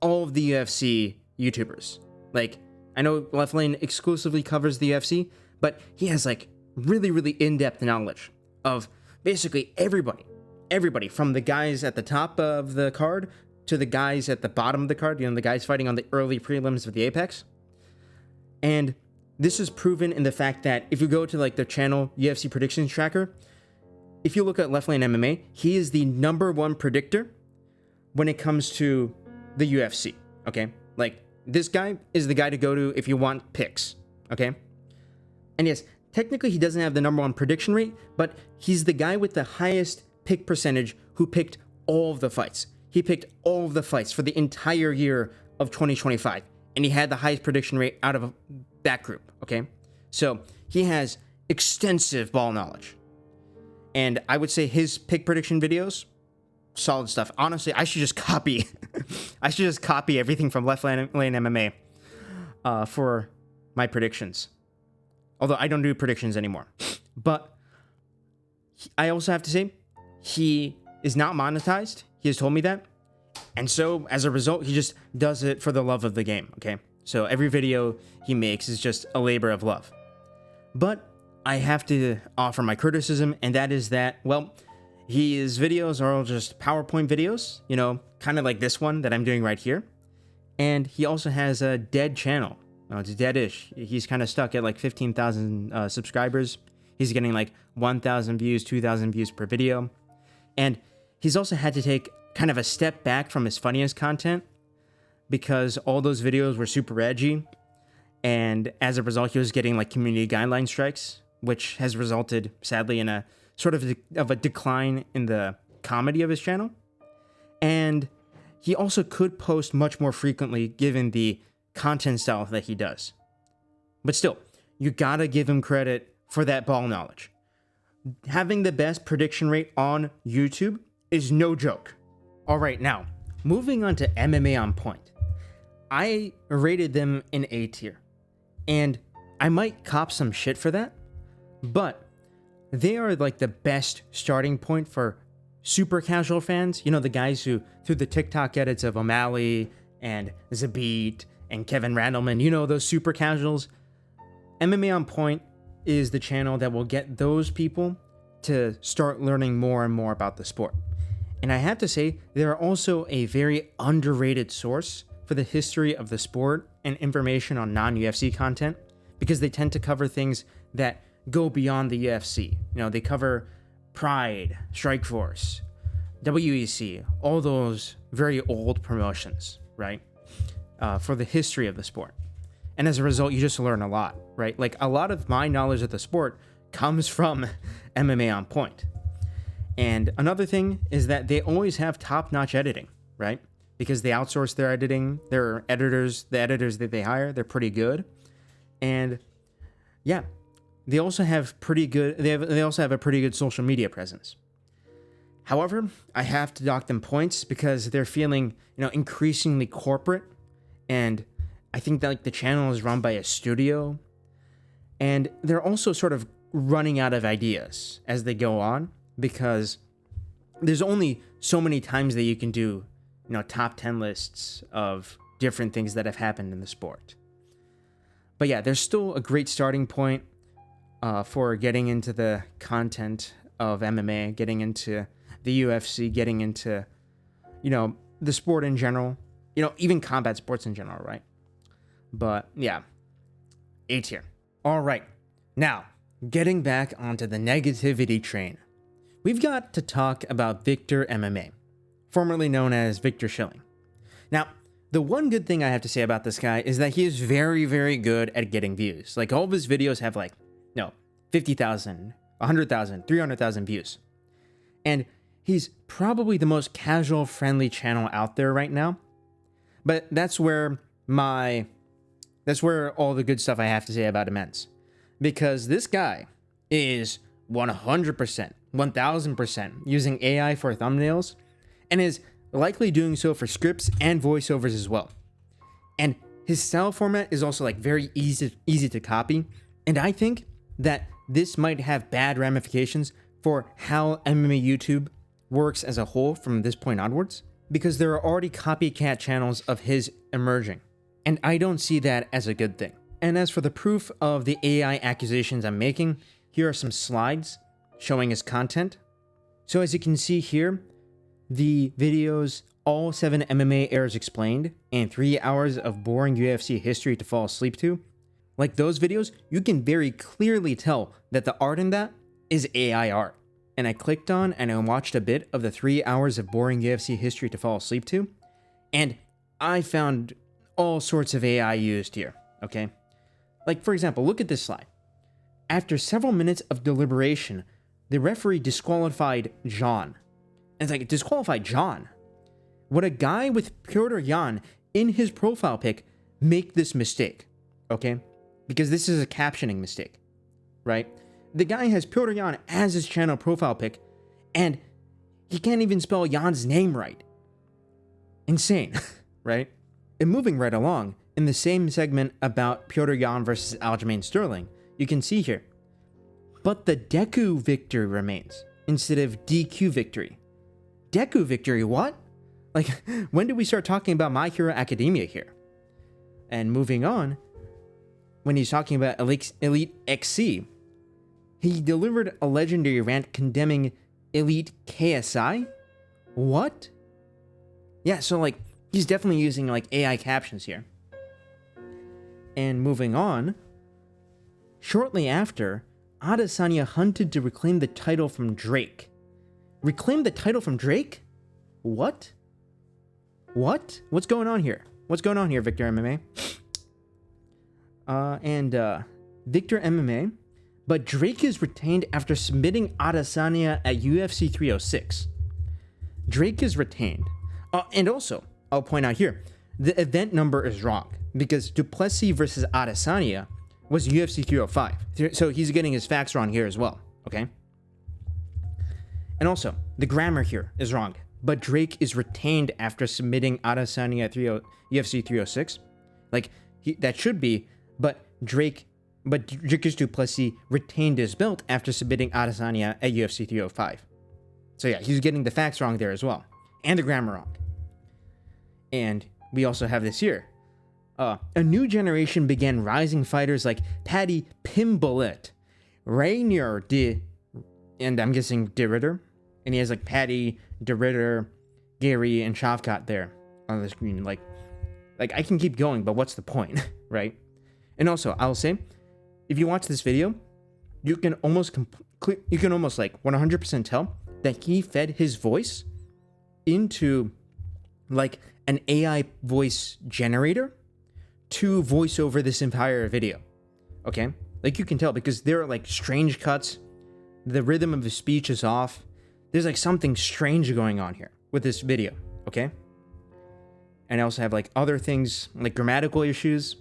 all of the UFC YouTubers. Like, I know Leftlane exclusively covers the UFC, but he has like really, really in-depth knowledge of basically everybody from the guys at the top of the card to the guys at the bottom of the card, the guys fighting on the early prelims of the Apex. And this is proven in the fact that if you go to like their channel, UFC Predictions Tracker, if you look at Leftlane MMA, he is the #1 predictor when it comes to the UFC, okay? Like, this guy is the guy to go to if you want picks, okay? And yes, technically he doesn't have the #1 prediction rate, but he's the guy with the highest pick percentage who picked all of the fights. He picked all of the fights for the entire year of 2025, and he had the highest prediction rate out of that group, okay? So he has extensive ball knowledge. And I would say his pick prediction videos, solid stuff. Honestly, I should just copy everything from Leftlane MMA for my predictions. Although I don't do predictions anymore. But I also have to say, he is not monetized. He has told me that. And so, as a result, he just does it for the love of the game, okay? So every video he makes is just a labor of love. But I have to offer my criticism, and that is that, well, his videos are all just PowerPoint videos, kind of like this one that I'm doing right here. And he also has a dead channel. It's dead-ish. He's kind of stuck at like 15,000 subscribers. He's getting like 1,000 views, 2,000 views per video. And he's also had to take kind of a step back from his funniest content because all those videos were super edgy. And as a result, he was getting like community guideline strikes, which has resulted, sadly, in a sort of a decline in the comedy of his channel. And he also could post much more frequently given the content style that he does. But still, you gotta give him credit for that ball knowledge. Having the best prediction rate on YouTube is no joke. All right, now, moving on to MMA On Point. I rated them in A tier, and I might cop some shit for that, but they are like the best starting point for super casual fans. You know, the guys who, through the TikTok edits of O'Malley and Zabit and Kevin Randleman, you know, those super casuals. MMA On Point is the channel that will get those people to start learning more and more about the sport. And I have to say, they're also a very underrated source for the history of the sport and information on non-UFC content, because they tend to cover things that go beyond the UFC. You know, they cover Pride, Strikeforce, WEC, all those very old promotions, right? For the history of the sport. And as a result, you just learn a lot, right? Like, a lot of my knowledge of the sport comes from MMA On Point. And another thing is that they always have top-notch editing, right? Because they outsource their editing, their editors, the editors that they hire, they're pretty good. And yeah, they also have pretty good, they also have a pretty good social media presence. However, I have to dock them points because they're feeling, you know, increasingly corporate, and I think that like the channel is run by a studio, and they're also sort of running out of ideas as they go on, because there's only so many times that you can do, you know, top 10 lists of different things that have happened in the sport. But yeah, there's still a great starting point for getting into the content of MMA, getting into the UFC, getting into, you know, the sport in general, you know, even combat sports in general, right? But yeah, A tier. All right, now getting back onto the negativity train, we've got to talk about VictorMMA, formerly known as Victor Schilling. Now, the one good thing I have to say about this guy is that he is very, very good at getting views. Like, all of his videos have 50,000, 100,000, 300,000 views. And he's probably the most casual, friendly channel out there right now. But that's where all the good stuff I have to say about him ends. Because this guy is 100%, 1000% using AI for thumbnails, and is likely doing so for scripts and voiceovers as well. And his style format is also like very easy to copy, and I think that this might have bad ramifications for how MMA YouTube works as a whole from this point onwards, because there are already copycat channels of his emerging, and I don't see that as a good thing. And as for the proof of the AI accusations I'm making, here are some slides showing his content. So as you can see here, the videos All 7 MMA Errors Explained and 3 hours of boring UFC history to fall asleep to, like those videos, you can very clearly tell that the art in that is AI art. And I clicked on and I watched a bit of the 3 hours of boring UFC history to fall asleep to, and I found all sorts of AI used here, okay? Like, for example, look at this slide. After several minutes of deliberation, the referee disqualified John. And it's like, disqualified John? Would a guy with Piotr Jan in his profile pic make this mistake? Okay? Because this is a captioning mistake, right? The guy has Piotr Jan as his channel profile pic, and he can't even spell Jan's name right. Insane, right? And moving right along, in the same segment about Piotr Jan versus Aljamain Sterling, you can see here, but the Deku victory remains instead of DQ victory. Deku victory, what? Like, when did we start talking about My Hero Academia here? And moving on, when he's talking about Elite XC, he delivered a legendary rant condemning Elite KSI? What? Yeah, so like, he's definitely using like AI captions here. And moving on, shortly after, Adesanya hunted to reclaim the title from Drake. Reclaim the title from Drake? What? What? What's going on here? What's going on here, VictorMMA? VictorMMA, but Drake is retained after submitting Adesanya at UFC 306. Drake is retained. And also, I'll point out here, the event number is wrong because Duplessis versus Adesanya was UFC 305. So he's getting his facts wrong here as well, okay? And also, the grammar here is wrong, but Drake is retained after submitting Adesanya at UFC 306. Like, that should be, but Dricus Duplessis retained his belt after submitting Adesanya at UFC 305. So yeah, he's getting the facts wrong there as well, and the grammar wrong. And we also have this here. A new generation began rising fighters like Paddy Pimblett, Rainier de, and I'm guessing de Ritter. And he has like Paddy, de Ritter, Gary, and Shavkat there on the screen. Like I can keep going, but what's the point, right? And also, I'll say, if you watch this video, you can almost like 100% tell that he fed his voice into like an AI voice generator to voice over this entire video. Okay? Like you can tell because there are like strange cuts. The rhythm of his speech is off. There's like something strange going on here with this video. Okay? And I also have like other things like grammatical issues,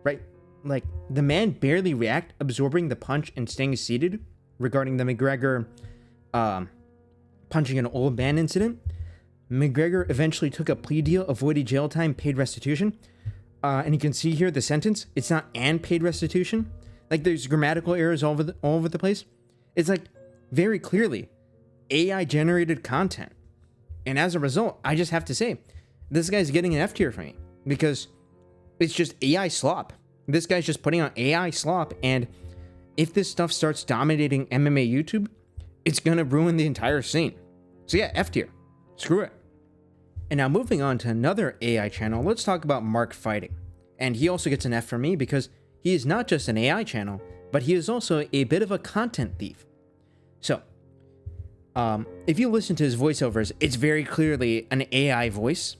right? Like the man barely react, absorbing the punch and staying seated regarding the McGregor punching an old man incident. McGregor eventually took a plea deal, avoided jail time, paid restitution. And you can see here the sentence. It's not and paid restitution. Like there's grammatical errors all over the place. It's like very clearly AI generated content. And as a result, I just have to say, this guy's getting an F tier for me because it's just AI slop. This guy's just putting on AI slop. And if this stuff starts dominating MMA YouTube, it's going to ruin the entire scene. So yeah, F tier. Screw it. And now moving on to another AI channel, let's talk about Mark Fighting. And he also gets an F from me because he is not just an AI channel, but he is also a bit of a content thief. So, if you listen to his voiceovers, it's very clearly an AI voice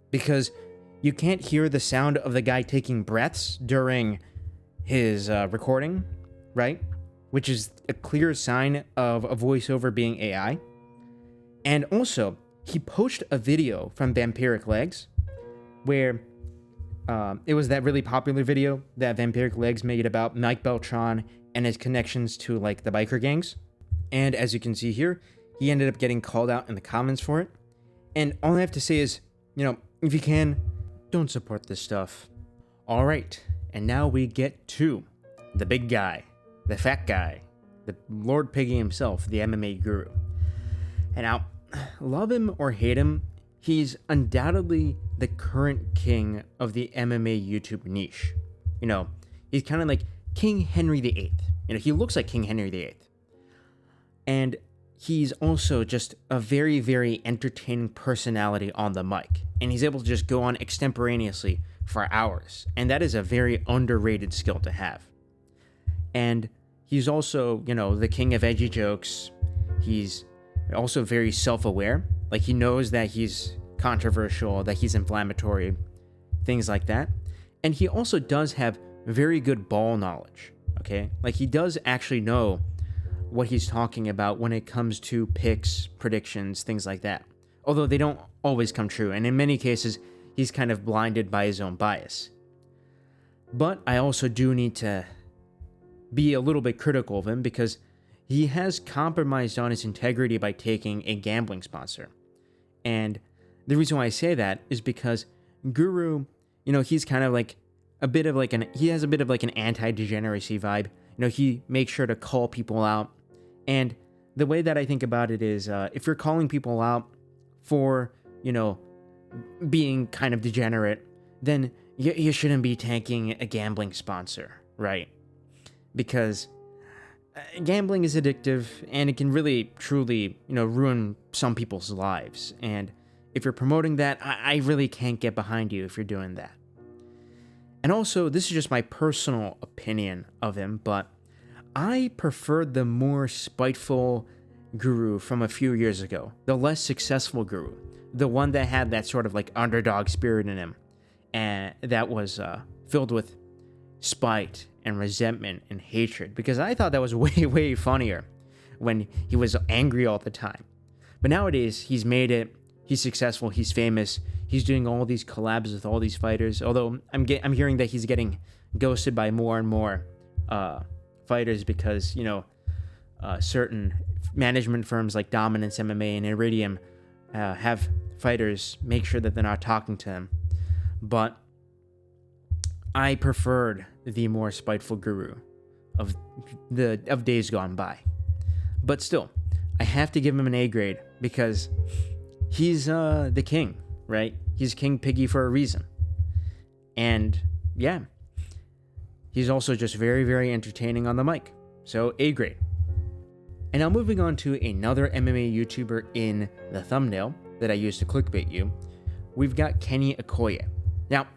because you can't hear the sound of the guy taking breaths during his recording, right? Which is a clear sign of a voiceover being AI. And also, he posted a video from VampiricLegz where it was that really popular video that VampiricLegz made about Mike Beltran and his connections to like the biker gangs. And as you can see here, he ended up getting called out in the comments for it. And all I have to say is, you know, if you can, don't support this stuff. All right, and now we get to the big guy, the fat guy, the Lord Piggy himself, the MMA Guru. And now, love him or hate him, he's undoubtedly the current king of the MMA YouTube niche. You know, he's kind of like King Henry VIII. You know, he looks like King Henry VIII. And he's also just a very, very entertaining personality on the mic. And he's able to just go on extemporaneously for hours. And that is a very underrated skill to have. And he's also, you know, the king of edgy jokes. He's also very self-aware. Like, he knows that he's controversial, that he's inflammatory, things like that. And he also does have very good ball knowledge, okay? Like, he does actually know what he's talking about when it comes to picks, predictions, things like that. Although they don't always come true, and in many cases, he's kind of blinded by his own bias. But I also do need to be a little bit critical of him because he has compromised on his integrity by taking a gambling sponsor. And the reason why I say that is because Guru, you know, he's kind of like he has a bit of like an anti-degeneracy vibe. You know, he makes sure to call people out. And the way that I think about it is, if you're calling people out for, you know, being kind of degenerate, then you shouldn't be tanking a gambling sponsor, right? Because gambling is addictive and it can really, truly, you know, ruin some people's lives. And if you're promoting that, I really can't get behind you if you're doing that. And also, this is just my personal opinion of him, but I preferred the more spiteful Guru from a few years ago, the less successful Guru, the one that had that sort of like underdog spirit in him, and that was filled with spite and resentment and hatred, because I thought that was way, way funnier when he was angry all the time. But nowadays, he's made it, he's successful, he's famous, He's doing all these collabs with all these fighters. Although I'm hearing that he's getting ghosted by more and more fighters because, certain management firms like Dominance MMA and Iridium have fighters make sure that they're not talking to him. But I preferred the more spiteful Guru of days gone by. But still, I have to give him an A grade because he's the king, right? He's King Piggy for a reason. And yeah, he's also just very, very entertaining on the mic. So A grade. And now moving on to another MMA YouTuber in the thumbnail that I used to clickbait you, we've got Kenny Okoye. Now,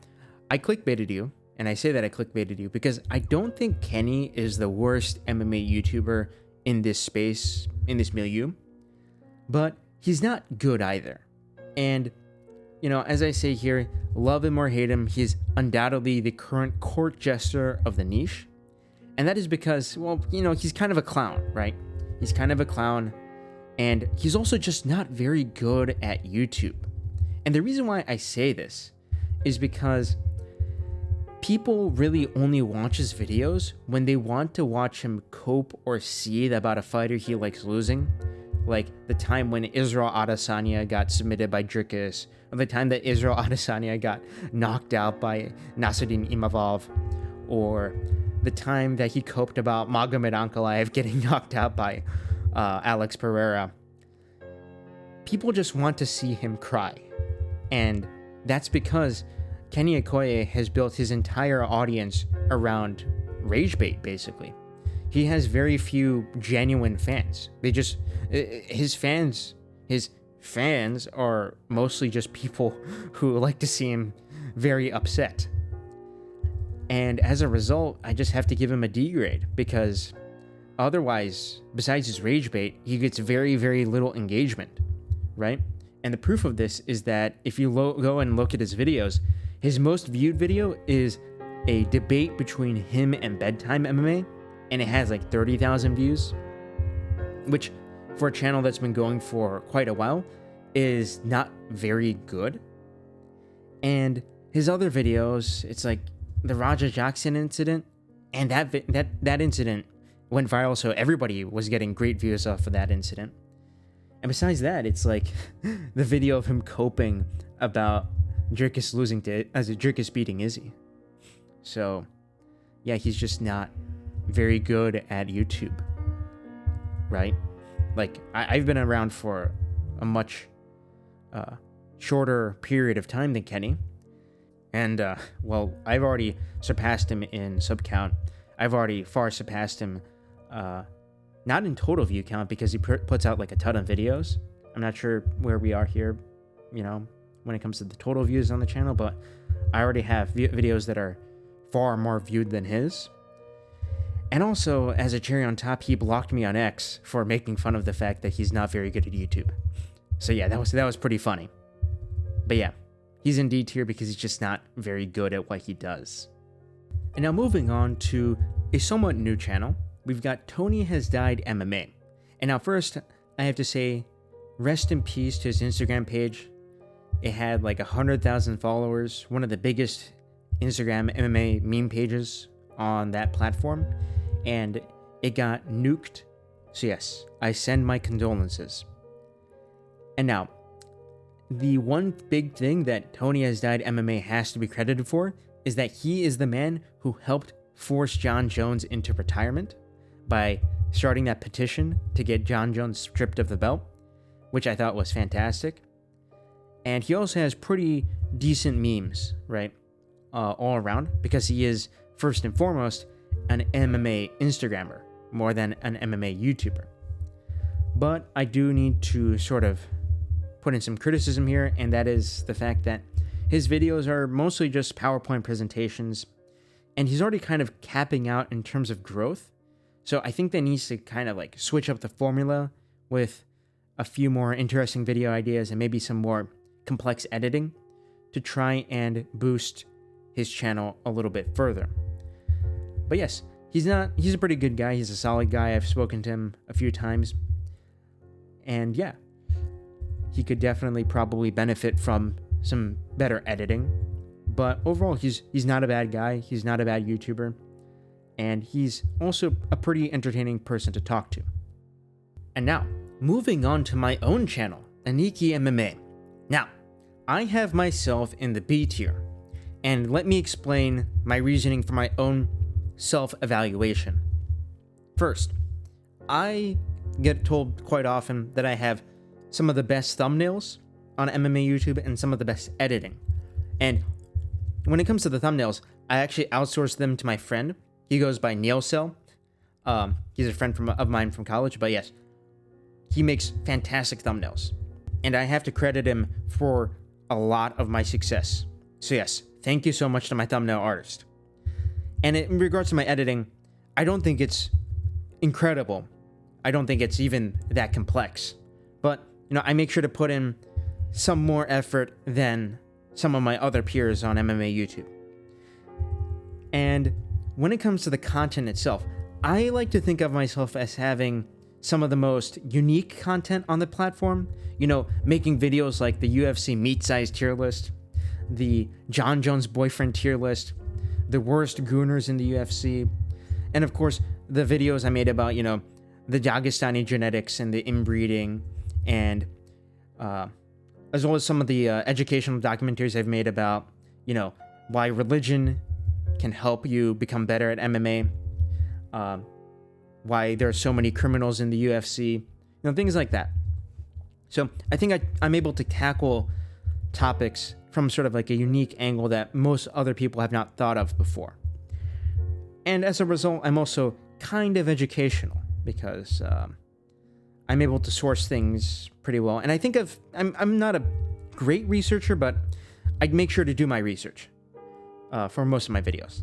I clickbaited you, and I say that I clickbaited you because I don't think Kenny is the worst MMA YouTuber in this space, in this milieu, but he's not good either. And, as I say here, love him or hate him, he's undoubtedly the current court jester of the niche. And that is because, he's kind of a clown, right? He's kind of a clown, and he's also just not very good at YouTube. And the reason why I say this is because people really only watch his videos when they want to watch him cope or seethe about a fighter he likes losing. Like the time when Israel Adesanya got submitted by Dricus, or the time that Israel Adesanya got knocked out by Nasruddin Imavov, or the time that he coped about Magomed Ankalaev getting knocked out by Alex Pereira. People just want to see him cry. And that's because Kenny Okoye has built his entire audience around rage bait, basically. He has very few genuine fans. His fans are mostly just people who like to see him very upset. And as a result, I just have to give him a D grade because otherwise, besides his rage bait, he gets very, very little engagement, right? And the proof of this is that if you go and look at his videos, his most viewed video is a debate between him and Bedtime MMA, and it has like 30,000 views, which for a channel that's been going for quite a while is not very good. And his other videos, it's like the Raja Jackson incident, and that incident went viral, so everybody was getting great views off of that incident. And besides that, it's like the video of him coping about Dricus Dricus beating Izzy. So, yeah, he's just not very good at YouTube, right? Like, I've been around for a much shorter period of time than Kenny. And, I've already surpassed him in sub count. I've already far surpassed him, not in total view count because he puts out like a ton of videos. I'm not sure where we are here, when it comes to the total views on the channel, but I already have videos that are far more viewed than his. And also, as a cherry on top, he blocked me on X for making fun of the fact that he's not very good at YouTube. So yeah, that was pretty funny. But yeah, he's in D tier because he's just not very good at what he does. And now moving on to a somewhat new channel, we've got Tony Has Died MMA. And now first, I have to say, rest in peace to his Instagram page. It had like 100,000 followers, one of the biggest Instagram MMA meme pages on that platform, and it got nuked. So yes, I send my condolences. And now, the one big thing that Tony Has Died MMA has to be credited for is that he is the man who helped force John Jones into retirement by starting that petition to get John Jones stripped of the belt, which I thought was fantastic. And he also has pretty decent memes, right, all around, because he is, first and foremost, an MMA Instagrammer more than an MMA YouTuber. But I do need to sort of put in some criticism here, and that is the fact that his videos are mostly just PowerPoint presentations, and he's already kind of capping out in terms of growth. So I think that needs to kind of like switch up the formula with a few more interesting video ideas and maybe some more complex editing to try and boost his channel a little bit further. But yes, he's a pretty good guy. He's a solid guy. I've spoken to him a few times. And yeah, he could definitely probably benefit from some better editing. But overall, he's not a bad guy. He's not a bad YouTuber. And he's also a pretty entertaining person to talk to. And now, moving on to my own channel, AnikiMMA. Now, I have myself in the B tier. And let me explain my reasoning for my own self-evaluation. First, I get told quite often that I have some of the best thumbnails on MMA YouTube and some of the best editing. And when it comes to the thumbnails, I actually outsource them to my friend. He goes by Nailcell. He's a friend of mine from college, but yes, he makes fantastic thumbnails. And I have to credit him for a lot of my success. So yes, thank you so much to my thumbnail artist. And in regards to my editing, I don't think it's incredible. I don't think it's even that complex. But, I make sure to put in some more effort than some of my other peers on MMA YouTube. And when it comes to the content itself, I like to think of myself as having some of the most unique content on the platform. Making videos like the UFC meat size tier list, the John Jones boyfriend tier list, the worst gooners in the UFC, and of course, the videos I made about, the Dagestani genetics and the inbreeding, and as well as some of the educational documentaries I've made about, why religion can help you become better at MMA, why there are so many criminals in the UFC, things like that. So I think I'm able to tackle topics from sort of like a unique angle that most other people have not thought of before. And as a result, I'm also kind of educational because I'm able to source things pretty well. And I think I'm not a great researcher, but I make sure to do my research for most of my videos.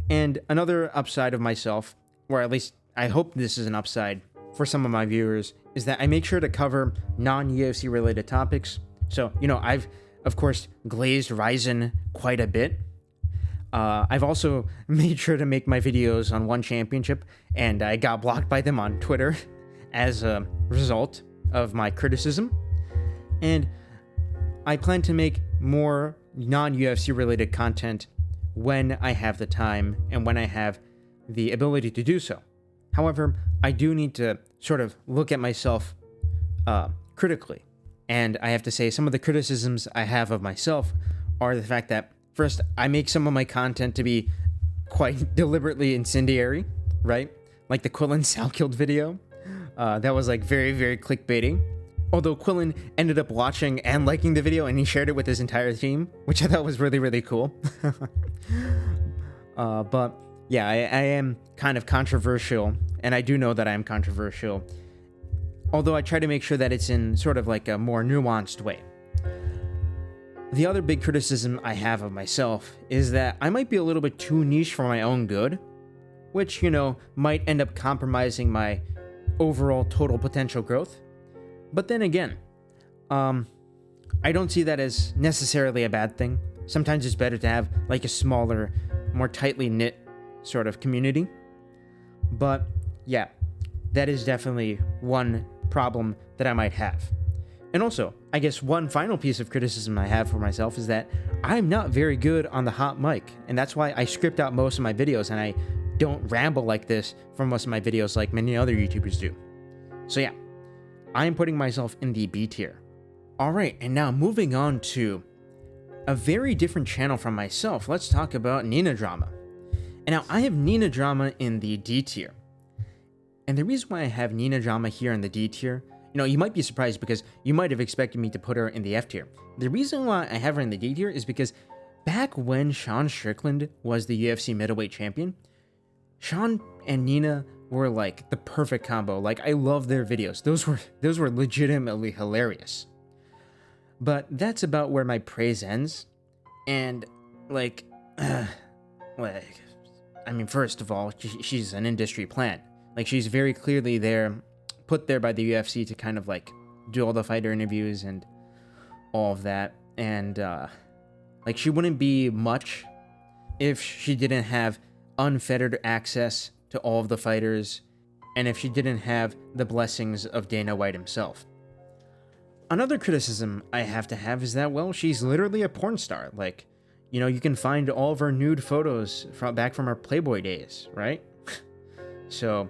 And another upside of myself, or at least I hope this is an upside for some of my viewers, is that I make sure to cover non-UFC related topics. So, I've, of course, glazed Ryzen quite a bit. I've also made sure to make my videos on One Championship, and I got blocked by them on Twitter as a result of my criticism. And I plan to make more non-UFC related content when I have the time and when I have the ability to do so. However, I do need to sort of look at myself critically. And I have to say, some of the criticisms I have of myself are the fact that, first, I make some of my content to be quite deliberately incendiary, right? Like the Quillen Sal killed video. That was like very, very clickbaiting. Although Quillen ended up watching and liking the video and he shared it with his entire team, which I thought was really, really cool. But yeah, I am kind of controversial, and I do know that I am controversial. Although I try to make sure that it's in sort of like a more nuanced way. The other big criticism I have of myself is that I might be a little bit too niche for my own good, which, might end up compromising my overall total potential growth. But then again, I don't see that as necessarily a bad thing. Sometimes it's better to have like a smaller, more tightly knit sort of community. But yeah, that is definitely one problem that I might have. And also, I guess one final piece of criticism I have for myself is that I'm not very good on the hot mic, and that's why I script out most of my videos and I don't ramble like this for most of my videos like many other YouTubers do. So yeah, I am putting myself in the B tier. Alright, and now moving on to a very different channel from myself, let's talk about Nina Drama. And now I have Nina Drama in the D tier. And the reason why I have Nina Drama here in the D tier, you might be surprised because you might have expected me to put her in the F tier. The reason why I have her in the D tier is because back when Sean Strickland was the UFC middleweight champion, Sean and Nina were like the perfect combo. Like, I love their videos. Those were legitimately hilarious. But that's about where my praise ends. And first of all, she's an industry plant. Like, she's very clearly put there by the UFC to kind of like do all the fighter interviews and all of that. And she wouldn't be much if she didn't have unfettered access to all of the fighters, and if she didn't have the blessings of Dana White himself. Another criticism I have to have is that, well, she's literally a porn star. Like, you know, you can find all of her nude photos back from her Playboy days, right? So,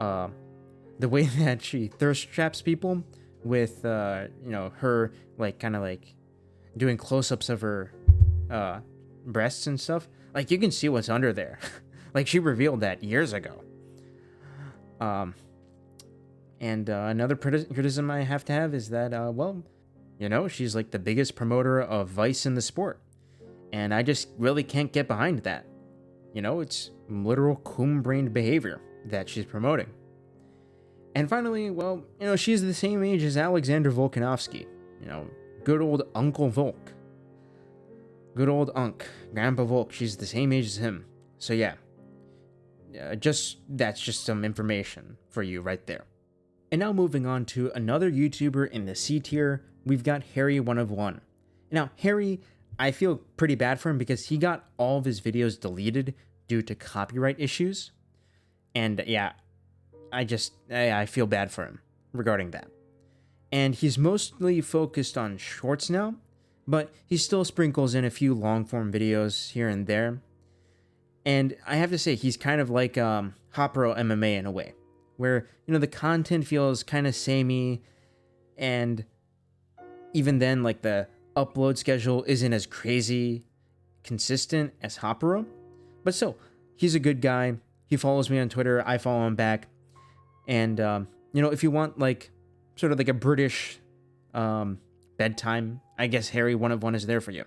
the way that she thirst traps people with, you know, her, like, kind of like doing close-ups of her breasts and stuff, like, you can see what's under there. Like, she revealed that years ago. And another criticism I have to have is that, well, you know, she's like the biggest promoter of vice in the sport. And I just really can't get behind that. You know, it's literal coon-brained behavior that she's promoting. And finally, well, you know, she's the same age as Alexander Volkanovski. You know, good old Uncle Volk. Good old Unc, Grandpa Volk, she's the same age as him. So yeah, that's just some information for you right there. And now moving on to another YouTuber in the C tier, we've got Harry 1 of 1. Now, Harry, I feel pretty bad for him because he got all of his videos deleted due to copyright issues. And yeah, I feel bad for him regarding that. And he's mostly focused on shorts now, but he still sprinkles in a few long-form videos here and there. And I have to say, he's kind of like HopperoMMA in a way, where, you know, the content feels kind of samey, and even then, like, the upload schedule isn't as crazy consistent as Hoppero. But still, he's a good guy. He follows me on Twitter. I follow him back. And, you know, if you want, like, sort of like a British bedtime, I guess Harry 1 of 1 is there for you.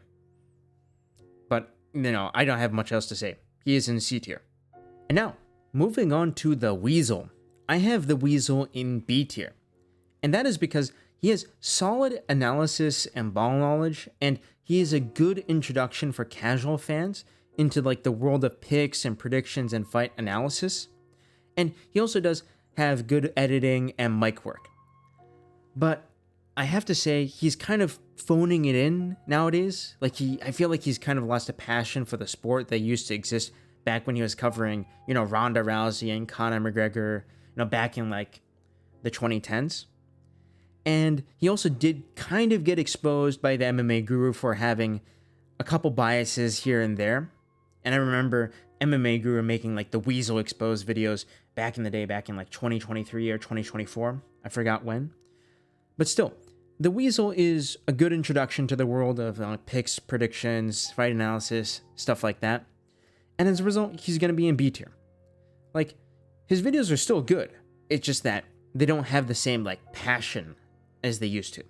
But, you know, I don't have much else to say. He is in C tier. And now, moving on to the Weasle. I have the Weasle in B tier. And that is because he has solid analysis and ball knowledge, and he is a good introduction for casual fans into, like, the world of picks and predictions and fight analysis. And he also does have good editing and mic work. But I have to say, he's kind of phoning it in nowadays. Like, I feel like he's kind of lost a passion for the sport that used to exist back when he was covering, you know, Ronda Rousey and Conor McGregor, you know, back in, like, the 2010s. And he also did kind of get exposed by the MMA Guru for having a couple biases here and there. And I remember MMA Guru making, like, the Weasle exposed videos back in the day, back in, like, 2023 or 2024. I forgot when. But still, the Weasle is a good introduction to the world of picks, predictions, fight analysis, stuff like that. And as a result, he's going to be in B tier. Like, his videos are still good. It's just that they don't have the same, like, passion as they used to.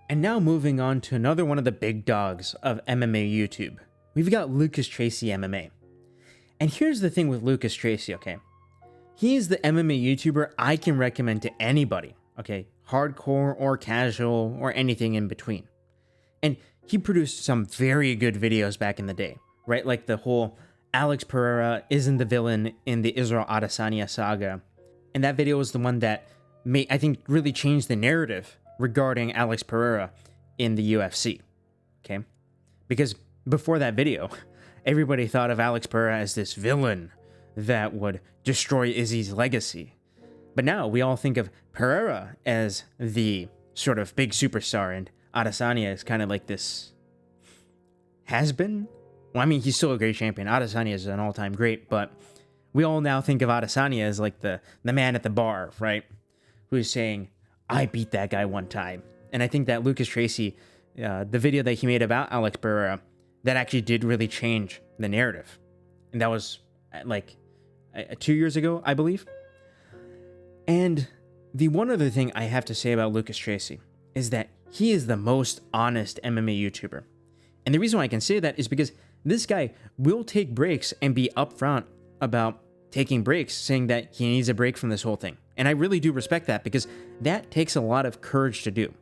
And now moving on to another one of the big dogs of MMA YouTube. We've got Lucas Tracy MMA. And here's the thing with Lucas Tracy, okay? He is the MMA YouTuber I can recommend to anybody, okay? Hardcore or casual or anything in between. And he produced some very good videos back in the day, right? Like the whole Alex Pereira isn't the villain in the Israel Adesanya saga. And that video was the one that I think really changed the narrative regarding Alex Pereira in the UFC, okay? Because before that video, everybody thought of Alex Pereira as this villain that would destroy Izzy's legacy. But now we all think of Pereira as the sort of big superstar, and Adesanya is kind of like this has-been. Well, I mean, he's still a great champion. Adesanya is an all-time great, but we all now think of Adesanya as like the man at the bar, right? Who's saying, I beat that guy one time. And I think that Lucas Tracy, the video that he made about Alex Pereira, that actually did really change the narrative. And that was like 2 years ago, I believe. And the one other thing I have to say about Lucas Tracy is that he is the most honest MMA YouTuber. And the reason why I can say that is because this guy will take breaks and be upfront about taking breaks, saying that he needs a break from this whole thing. And I really do respect that, because that takes a lot of courage to do.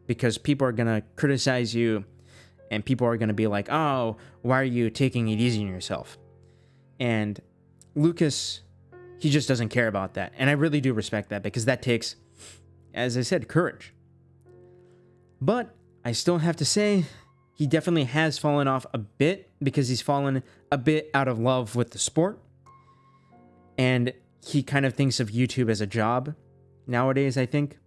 Because people are going to criticize you, and people are going to be like, oh, why are you taking it easy on yourself? And Lucas, he just doesn't care about that. And I really do respect that, because that takes, as I said, courage. But I still have to say, he definitely has fallen off a bit, because he's fallen a bit out of love with the sport. And he kind of thinks of YouTube as a job nowadays, I think.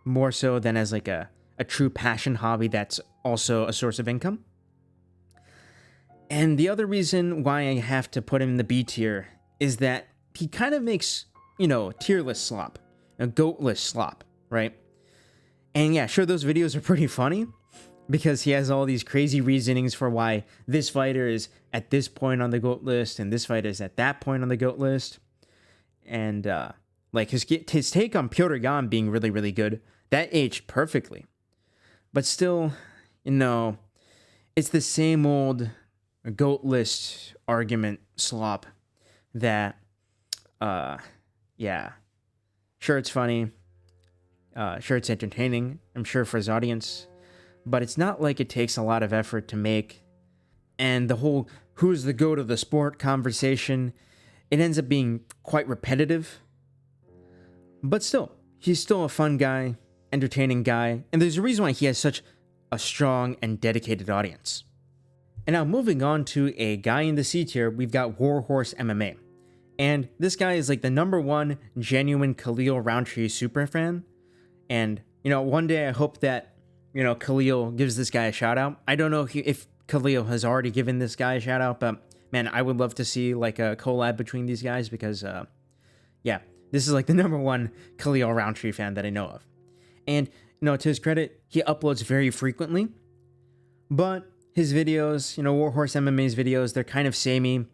more so than as like a true passion hobby that's also a source of income. And the other reason why I have to put him in the B tier is that he kind of makes, tier list slop, a goat list slop, right? And yeah, sure, those videos are pretty funny because he has all these crazy reasonings for why this fighter is at this point on the GOAT list and this fighter is at that point on the GOAT list. And like his take on Petr Yan being really, really good, that aged perfectly. But still, it's the same old GOAT list argument slop that, sure, it's funny. Sure, it's entertaining, I'm sure, for his audience, but it's not like it takes a lot of effort to make. And the whole who's the GOAT of the sport conversation, it ends up being quite repetitive. But still, he's still a fun guy, entertaining guy, and there's a reason why he has such a strong and dedicated audience. And now moving on to a guy in the C tier, we've got Warhorse MMA. And this guy is like the #1 genuine Khalil Roundtree super fan. And, one day I hope that, Khalil gives this guy a shout out. I don't know if Khalil has already given this guy a shout out, but man, I would love to see like a collab between these guys because, this is like the #1 Khalil Roundtree fan that I know of. And, to his credit, he uploads very frequently, but his videos, Warhorse MMA's videos, they're kind of samey.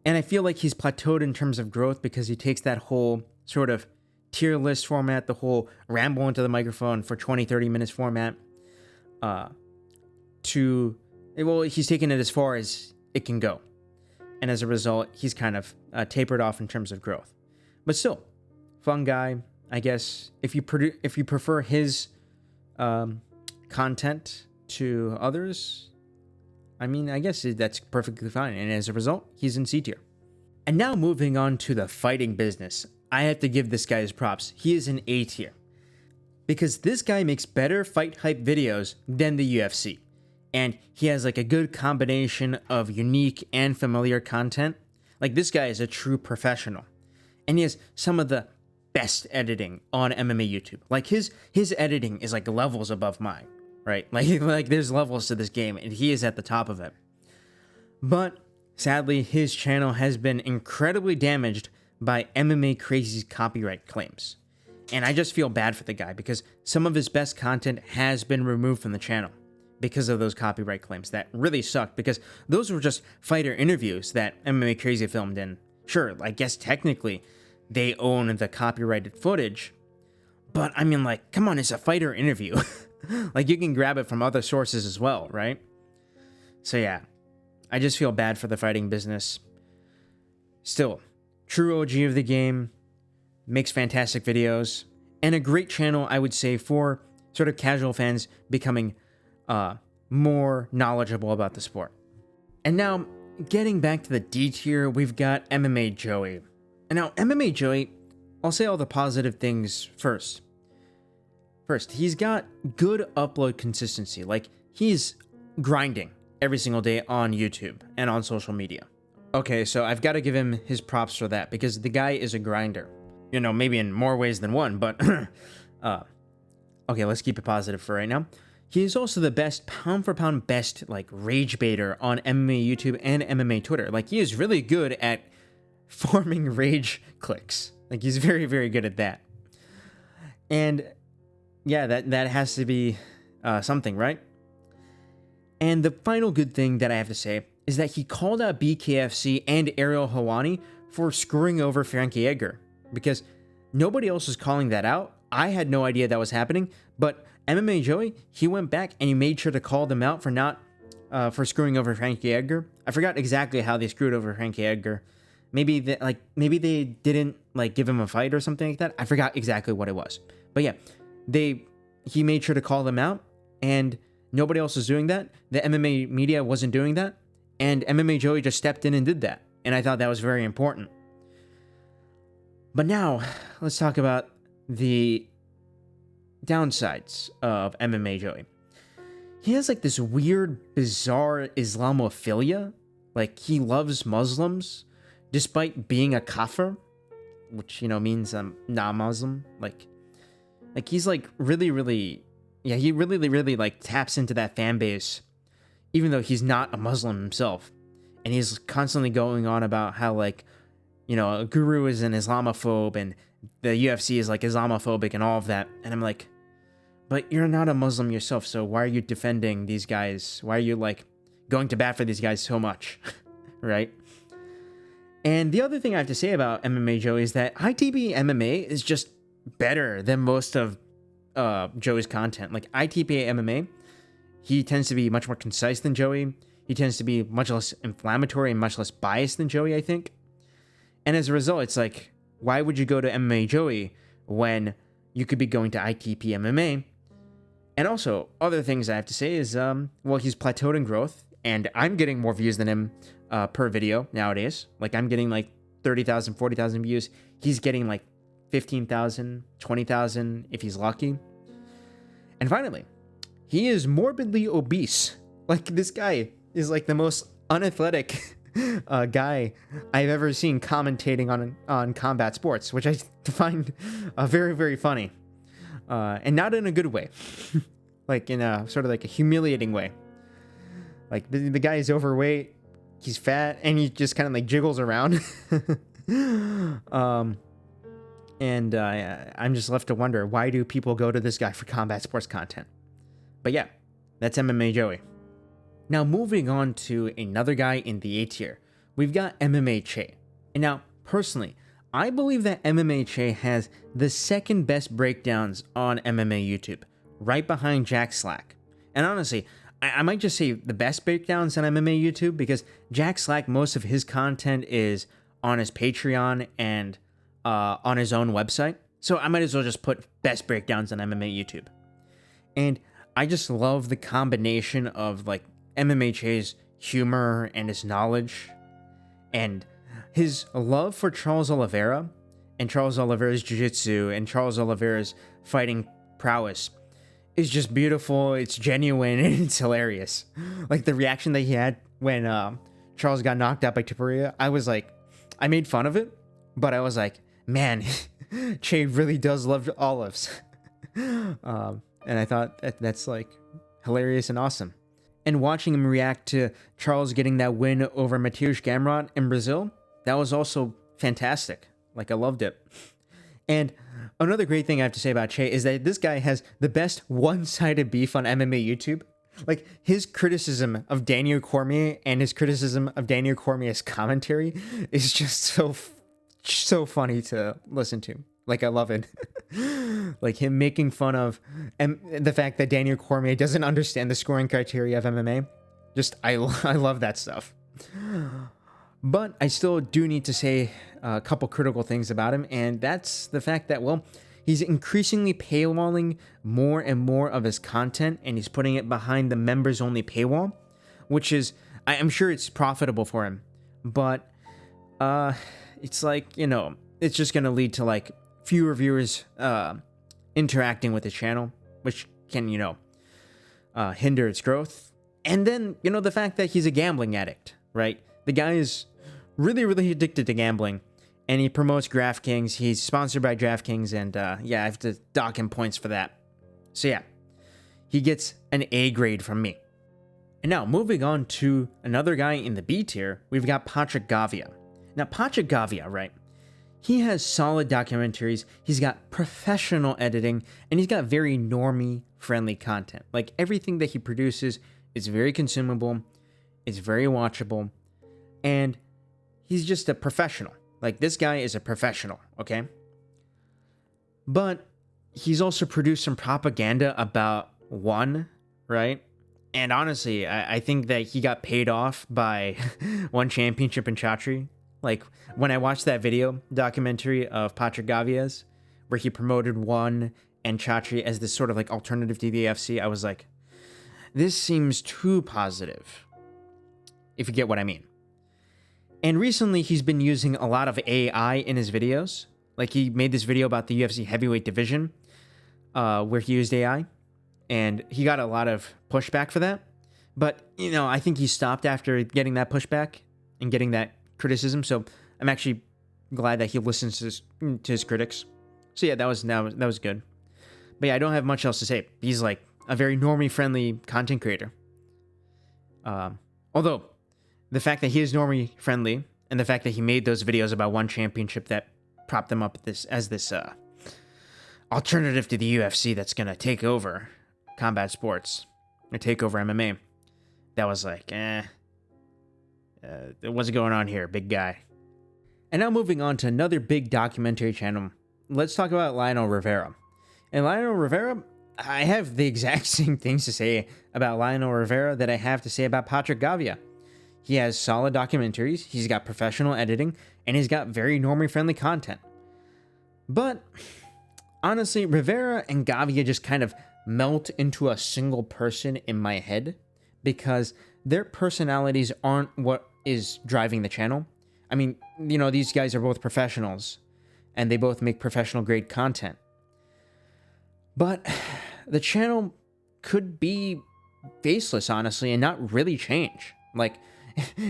And I feel like he's plateaued in terms of growth because he takes that whole sort of tier list format, the whole ramble into the microphone for 20-30 minutes format, he's taken it as far as it can go. And as a result, he's kind of tapered off in terms of growth. But still, fun guy, I guess. If you prefer his content to others, I mean, I guess that's perfectly fine. And as a result, he's in C tier. And now moving on to the fighting business, I have to give this guy his props. He is in A tier. Because this guy makes better fight hype videos than the UFC. And he has like a good combination of unique and familiar content. Like this guy is a true professional. And he has some of the best editing on MMA YouTube. Like his editing is like levels above mine, right? Like there's levels to this game and he is at the top of it. But sadly, his channel has been incredibly damaged by MMA Crazy's copyright claims. And I just feel bad for the guy because some of his best content has been removed from the channel because of those copyright claims. That really sucked because those were just fighter interviews that MMA Crazy filmed in. Sure, I guess technically they own the copyrighted footage, but I mean, like, come on, it's a fighter interview. Like, you can grab it from other sources as well, right? So yeah, I just feel bad for the fighting business. Still, true OG of the game, makes fantastic videos, and a great channel, I would say, for sort of casual fans becoming more knowledgeable about the sport. And now, getting back to the D tier, we've got MMA Joey. And now, MMA Joey, I'll say all the positive things first. First, he's got good upload consistency. Like, he's grinding every single day on YouTube and on social media. Okay, so I've got to give him his props for that because the guy is a grinder. Maybe in more ways than one, but okay, let's keep it positive for right now. He is also the best pound for pound best like rage baiter on MMA YouTube and MMA Twitter. Like he is really good at forming rage clicks. Like he's very, very good at that. And yeah, that has to be something, right? And the final good thing that I have to say is that he called out BKFC and Ariel Helwani for screwing over Frankie Edgar. Because nobody else was calling that out. I had no idea that was happening, but MMA Joey, he went back and he made sure to call them out for screwing over Frankie Edgar. I forgot exactly how they screwed over Frankie Edgar. Maybe they didn't like give him a fight or something like that. I forgot exactly what it was. But yeah, he made sure to call them out, and nobody else was doing that. The MMA media wasn't doing that, and MMA Joey just stepped in and did that. And I thought that was very important. But now, let's talk about the downsides of MMA Joey. He has like this weird, bizarre Islamophilia. Like he loves Muslims, despite being a kafir, which, means not Muslim. Like, Like, he's like really, yeah, he really like taps into that fan base, even though he's not a Muslim himself. And he's constantly going on about how, like, you know, Guru is an Islamophobe and the UFC is like Islamophobic and all of that. And I'm like, but you're not a Muslim yourself, so why are you defending these guys? Why are you like going to bat for these guys so much? Right? And the other thing I have to say about MMA Joey is that ITP MMA is just better than most of Joey's content. Like, ITP MMA, he tends to be much more concise than Joey. He tends to be much less inflammatory and much less biased than Joey, I think. And as a result, it's like, why would you go to MMA Joey when you could be going to ITP MMA? And also, other things I have to say is, well, he's plateaued in growth, and I'm getting more views than him per video nowadays. Like, I'm getting like 30,000, 40,000 views. He's getting like 15,000, 20,000 if he's lucky. And finally, he is morbidly obese. Like, this guy is like the most unathletic guy I've ever seen commentating on combat sports, which I find very, very funny. And not in a good way. Like, in a sort of like a humiliating way. Like, the guy is overweight, he's fat, and he just kind of like jiggles around. I'm just left to wonder, why do people go to this guy for combat sports content? But yeah, that's MMA Joey. Now, moving on to another guy in the A tier, we've got MMA Che. And now, personally, I believe that MMA Che has the second best breakdowns on MMA YouTube, right behind Jack Slack. And honestly, I might just say the best breakdowns on MMA YouTube, because Jack Slack, most of his content is on his Patreon and on his own website. So I might as well just put best breakdowns on MMA YouTube. And I just love the combination of like MMA Che's humor and his knowledge and his love for Charles Oliveira and Charles Oliveira's jiu-jitsu and Charles Oliveira's fighting prowess is just beautiful. It's genuine and it's hilarious. Like, the reaction that he had when Charles got knocked out by Tapuria, I was like, I made fun of it, but I was like, man, Che really does love olives. And I thought that's like hilarious and awesome. And watching him react to Charles getting that win over Matheus Gamrot in Brazil, that was also fantastic. Like, I loved it. And another great thing I have to say about Che is that this guy has the best one-sided beef on MMA YouTube. Like, his criticism of Daniel Cormier and his criticism of Daniel Cormier's commentary is just so funny to listen to. Like, I love it. Like, him making fun of the fact that Daniel Cormier doesn't understand the scoring criteria of MMA. Just, I love that stuff. But I still do need to say a couple critical things about him, and that's the fact that, well, he's increasingly paywalling more and more of his content, and he's putting it behind the members-only paywall, which is, I'm sure it's profitable for him, but it's like, you know, it's just going to lead to, like, fewer viewers interacting with his channel, which can, you know, hinder its growth. And then, you know, the fact that he's a gambling addict, right? The guy is really, really addicted to gambling, and he promotes DraftKings. He's sponsored by DraftKings, and yeah, I have to dock him points for that. So yeah, he gets an A grade from me. And now, moving on to another guy in the B tier, we've got Patrick Gavia. Now, Patrick Gavia, right? He has solid documentaries, he's got professional editing, and he's got very normie-friendly content. Like, everything that he produces is very consumable, it's very watchable, and he's just a professional. Like, this guy is a professional, okay? But he's also produced some propaganda about one, right? And honestly, I think that he got paid off by one championship in Chatri. Like, when I watched that video documentary of Patrick Gavia's, where he promoted one and Chatri as this sort of like alternative to the UFC, I was like, this seems too positive, if you get what I mean. And recently, he's been using a lot of AI in his videos. Like, he made this video about the UFC heavyweight division, where he used AI, and he got a lot of pushback for that. But, you know, I think he stopped after getting that pushback and getting that criticism, so I'm actually glad that he listens to his critics. So yeah, that was good. But yeah, I don't have much else to say. He's like a very normie-friendly content creator. Although, the fact that he is normie-friendly, and the fact that he made those videos about one championship that propped them up as this alternative to the UFC that's going to take over combat sports, or take over MMA, that was like, what's going on here, big guy? And now moving on to another big documentary channel, let's talk about Lionel Rivera. And Lionel Rivera, I have the exact same things to say about Lionel Rivera that I have to say about Patrick Gavia. He has solid documentaries, he's got professional editing, and he's got very normie-friendly content. But, honestly, Rivera and Gavia just kind of melt into a single person in my head, because their personalities aren't what is driving the channel. I mean, you know, these guys are both professionals, and they both make professional-grade content. But the channel could be faceless, honestly, and not really change. Like,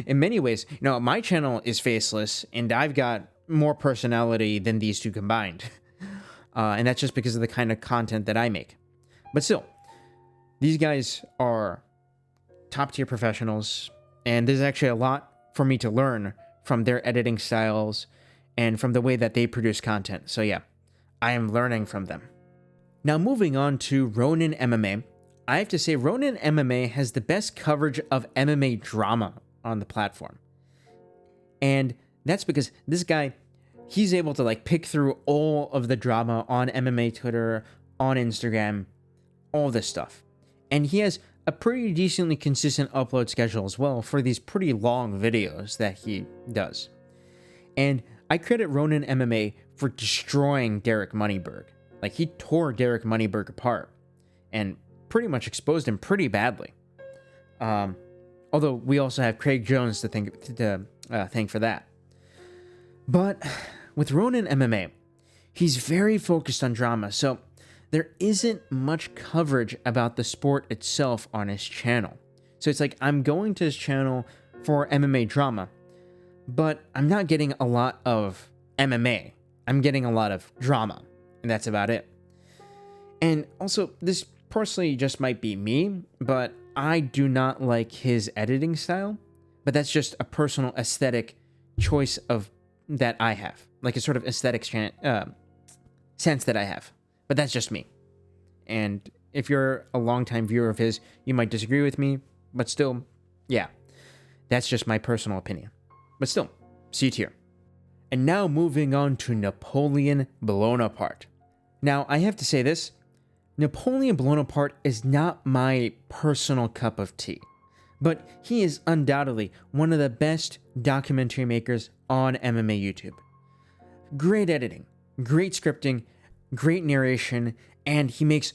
in many ways, you know, my channel is faceless, and I've got more personality than these two combined. And that's just because of the kind of content that I make. But still, these guys are top-tier professionals, and there's actually a lot for me to learn from their editing styles and from the way that they produce content. So yeah, I am learning from them. Now moving on to Ronin MMA, I have to say Ronin MMA has the best coverage of MMA drama on the platform. And that's because this guy, he's able to like pick through all of the drama on MMA Twitter, on Instagram, all this stuff. And he has a pretty decently consistent upload schedule as well for these pretty long videos that he does. And I credit Ronin MMA for destroying Derek Moneyberg. Like, he tore Derek Moneyberg apart and pretty much exposed him pretty badly. Although we also have Craig Jones to thank for that. But with Ronin MMA, he's very focused on drama, so there isn't much coverage about the sport itself on his channel. So it's like, I'm going to his channel for MMA drama, but I'm not getting a lot of MMA. I'm getting a lot of drama, and that's about it. And also, this personally just might be me, but I do not like his editing style, but that's just a personal aesthetic choice that I have, like a sort of aesthetic sense that I have. But that's just me. And if you're a longtime viewer of his, you might disagree with me, but still, yeah, that's just my personal opinion. But still, C tier. And now moving on to Napoleon Blownapart. Now, I have to say this, Napoleon Blownapart is not my personal cup of tea, but he is undoubtedly one of the best documentary makers on MMA YouTube. Great editing, great scripting, great narration, and he makes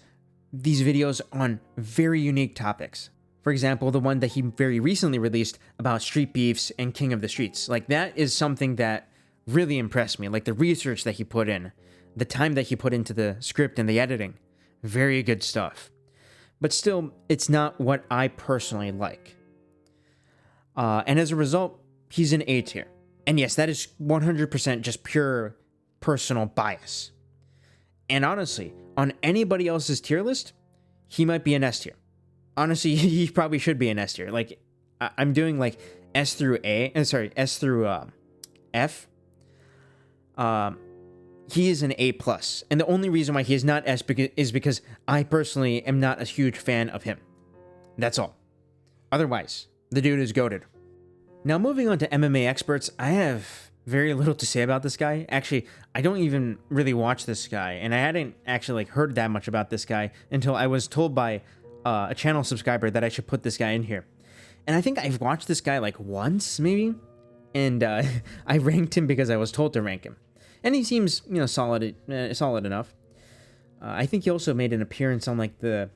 these videos on very unique topics. For example, the one that he very recently released about street beefs and King of the Streets. Like, that is something that really impressed me. Like, the research that he put in, the time that he put into the script and the editing. Very good stuff. But still, it's not what I personally like. And as a result, he's an A tier. And yes, that is 100% just pure personal bias. And honestly, on anybody else's tier list, he might be an S tier. Honestly, he probably should be an S tier. Like, I'm doing like S through F. He is an A+. And the only reason why he is not S is because I personally am not a huge fan of him. That's all. Otherwise, the dude is goated. Now moving on to MMA Experts, I have very little to say about this guy. Actually, I don't even really watch this guy, and I hadn't actually heard that much about this guy until I was told by a channel subscriber that I should put this guy in here. And I think I've watched this guy like once, maybe, and I ranked him because I was told to rank him. And he seems, you know, solid enough. I think he also made an appearance on like the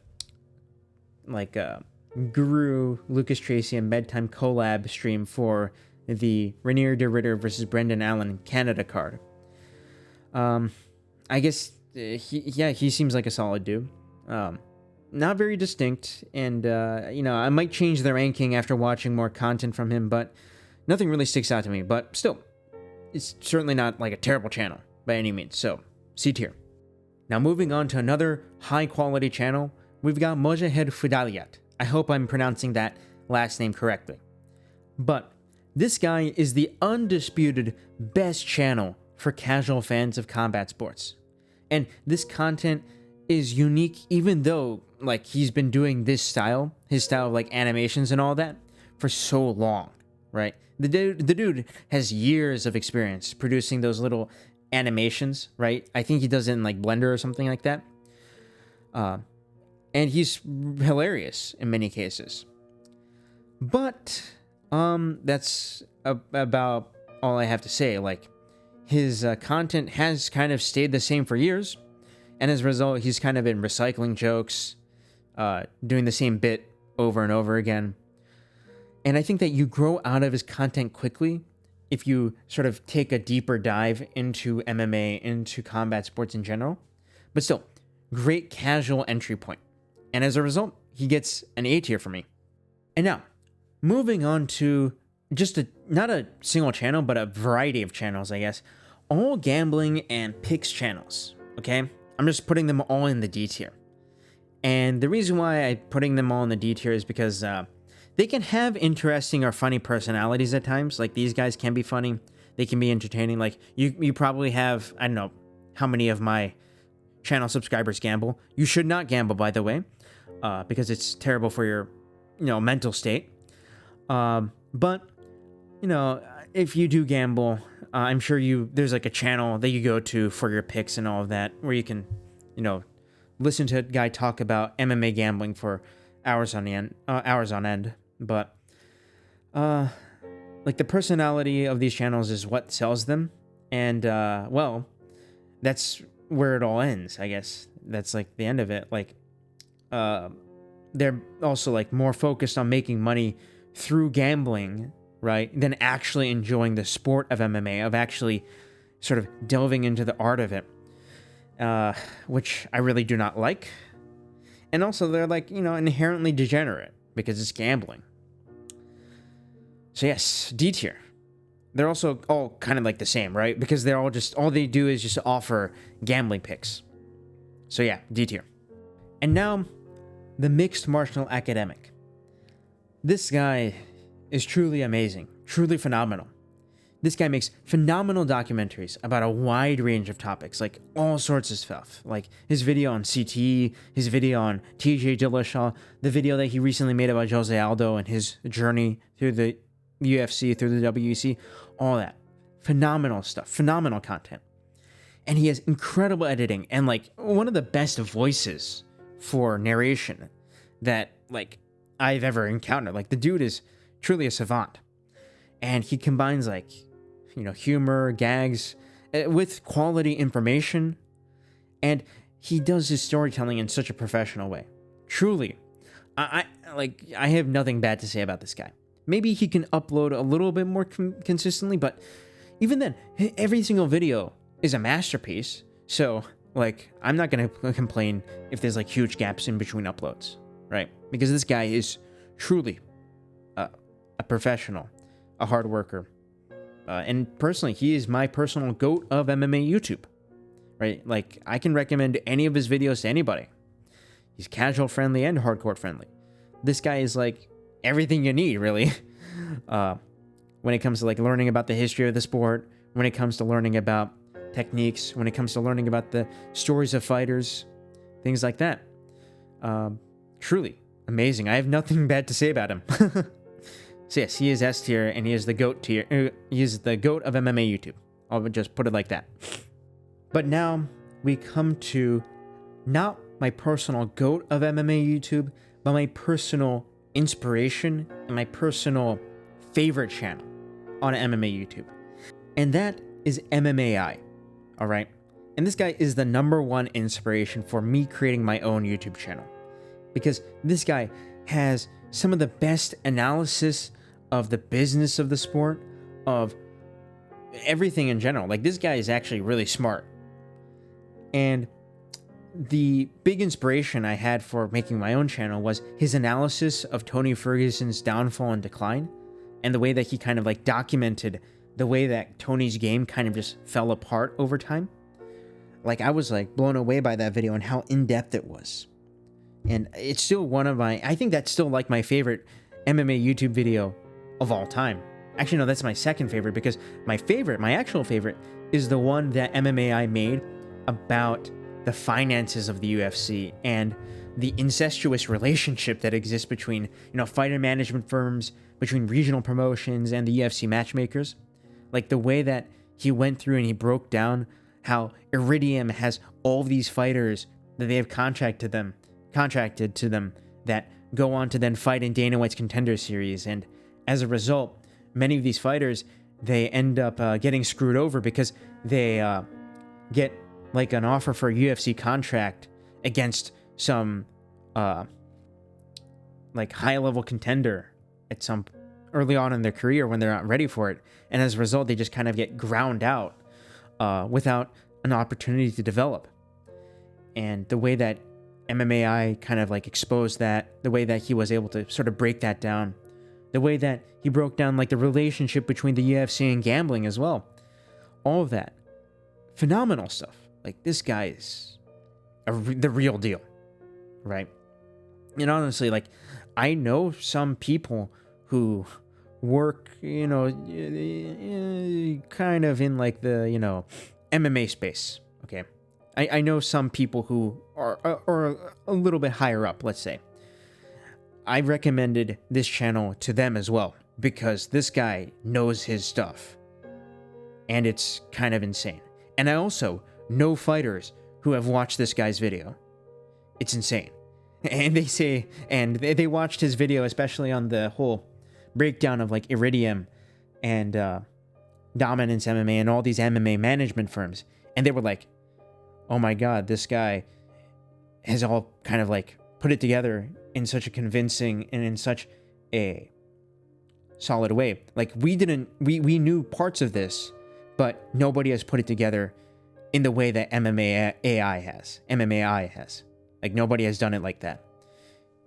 Guru, Lucas Tracy, and Bedtime collab stream for the Ranier de Ritter versus Brendan Allen Canada card. I guess he seems like a solid dude. Not very distinct, and you know, I might change the ranking after watching more content from him, but nothing really sticks out to me. But still, it's certainly not like a terrible channel by any means. So, C tier. Now moving on to another high quality channel, we've got Mojahed Fudailat. I hope I'm pronouncing that last name correctly. But this guy is the undisputed best channel for casual fans of combat sports. And this content is unique even though like he's been doing this style, his style of like animations and all that for so long, right? The dude has years of experience producing those little animations, right? I think he does it in like Blender or something like that. And he's hilarious in many cases. But that's about all I have to say. Like, his content has kind of stayed the same for years, and as a result, he's kind of been recycling jokes, doing the same bit over and over again. And I think that you grow out of his content quickly if you sort of take a deeper dive into MMA, into combat sports in general. But still, great casual entry point. And as a result, he gets an A tier for me. And now, moving on to just not a single channel, but a variety of channels, I guess. All gambling and picks channels, okay? I'm just putting them all in the D tier. And the reason why I'm putting them all in the D tier is because they can have interesting or funny personalities at times. Like, these guys can be funny. They can be entertaining. Like, you probably have, I don't know how many of my channel subscribers gamble. You should not gamble, by the way, because it's terrible for your, mental state. But, if you do gamble, I'm sure there's like a channel that you go to for your picks and all of that, where you can, listen to a guy talk about MMA gambling for hours on end. But, like, the personality of these channels is what sells them. And, well, that's where it all ends, I guess. That's like the end of it. Like, they're also like more focused on making money through gambling, right, than actually enjoying the sport of MMA, of actually sort of delving into the art of it, which I really do not like. And also, they're like, inherently degenerate because it's gambling. So yes, D tier. They're also all kind of like the same, right? Because they're all they do is just offer gambling picks. So yeah, D tier. And now, the Mixed Martial Academic. This guy is truly amazing, truly phenomenal. This guy makes phenomenal documentaries about a wide range of topics, like all sorts of stuff. Like his video on CTE, his video on TJ Dillashaw, the video that he recently made about Jose Aldo and his journey through the UFC, through the WEC, all that. Phenomenal stuff, phenomenal content. And he has incredible editing and like one of the best voices for narration that like I've ever encountered. Like, the dude is truly a savant. And he combines like, humor, gags, with quality information. And he does his storytelling in such a professional way. Truly, I have nothing bad to say about this guy. Maybe he can upload a little bit more consistently, but even then, every single video is a masterpiece. So, like, I'm not going to complain if there's like huge gaps in between uploads, right? Because this guy is truly a professional, a hard worker. And personally, he is my personal GOAT of MMA YouTube, right? Like, I can recommend any of his videos to anybody. He's casual friendly and hardcore friendly. This guy is like everything you need, really. When it comes to like learning about the history of the sport, when it comes to learning about techniques, when it comes to learning about the stories of fighters, things like that. Truly amazing. I have nothing bad to say about him. So yes, he is S tier, and he is the GOAT tier. He is the GOAT of MMA YouTube. I'll just put it like that. But now we come to not my personal GOAT of MMA YouTube, but my personal inspiration and my personal favorite channel on MMA YouTube. And that is MMAI. All right. And this guy is the #1 inspiration for me creating my own YouTube channel, because this guy has some of the best analysis of the business of the sport, of everything in general. Like, this guy is actually really smart. And the big inspiration I had for making my own channel was his analysis of Tony Ferguson's downfall and decline, and the way that he kind of like documented the way that Tony's game kind of just fell apart over time. like, I was like blown away by that video and how in-depth it was. And it's still one of my, I think that's still like my favorite MMA YouTube video of all time. Actually, no, that's my second favorite, because my actual favorite, is the one that MMA made about the finances of the UFC and the incestuous relationship that exists between, you know, fighter management firms, between regional promotions and the UFC matchmakers. Like the way that he went through and he broke down how Iridium has all these fighters that they have contracted to them that go on to then fight in Dana White's Contender Series. And as a result, many of these fighters, they end up getting screwed over because they get like an offer for a UFC contract against some like high-level contender at some early on in their career when they're not ready for it. And as a result, they just kind of get ground out without an opportunity to develop. And the way that MMA kind of like exposed that, the way that he was able to sort of break that down, the way that he broke down like the relationship between the UFC and gambling as well. All of that. Phenomenal stuff. Like, this guy is the real deal, right? And honestly, like, I know some people who work, you know, kind of in like the, you know, MMA space, okay? I know some people who are a little bit higher up, let's say. I recommended this channel to them as well, because this guy knows his stuff. And it's kind of insane. And I also know fighters who have watched this guy's video. It's insane. And they say, and they watched his video, especially on the whole breakdown of like Iridium and Dominance MMA and all these MMA management firms. And they were like, oh my God, this guy has all kind of like put it together in such a convincing and in such a solid way. Like, we knew parts of this, but nobody has put it together in the way that MMA has. Like, nobody has done it like that.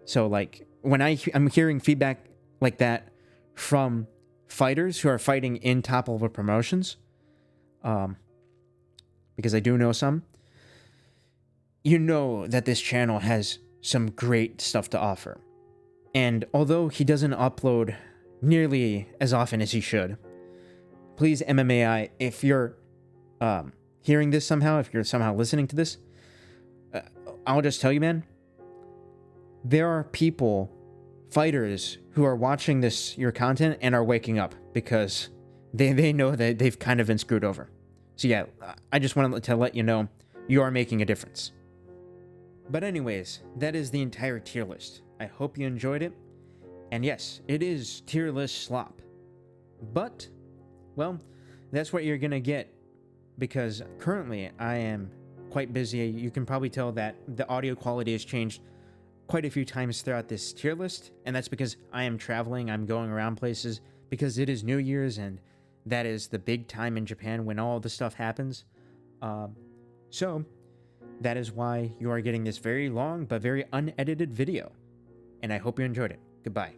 So like, when I'm hearing feedback like that from fighters who are fighting in top level promotions, because I do know some, you know that this channel has some great stuff to offer. And although he doesn't upload nearly as often as he should, please, MMA, if you're hearing this somehow, if you're somehow listening to this, I'll just tell you, man, there are people, fighters, who are watching your content and are waking up because they know that they've kind of been screwed over. So yeah, I just wanted to let you know you are making a difference. But anyways, that is the entire tier list. I hope you enjoyed it. And yes, it is tier list slop. But, well, that's what you're gonna get, because currently I am quite busy. You can probably tell that the audio quality has changed quite a few times throughout this tier list, and that's because I am traveling, I'm going around places, because it is New Year's, and that is the big time in Japan when all the stuff happens. So that is why you are getting this very long but very unedited video, and I hope you enjoyed it. Goodbye.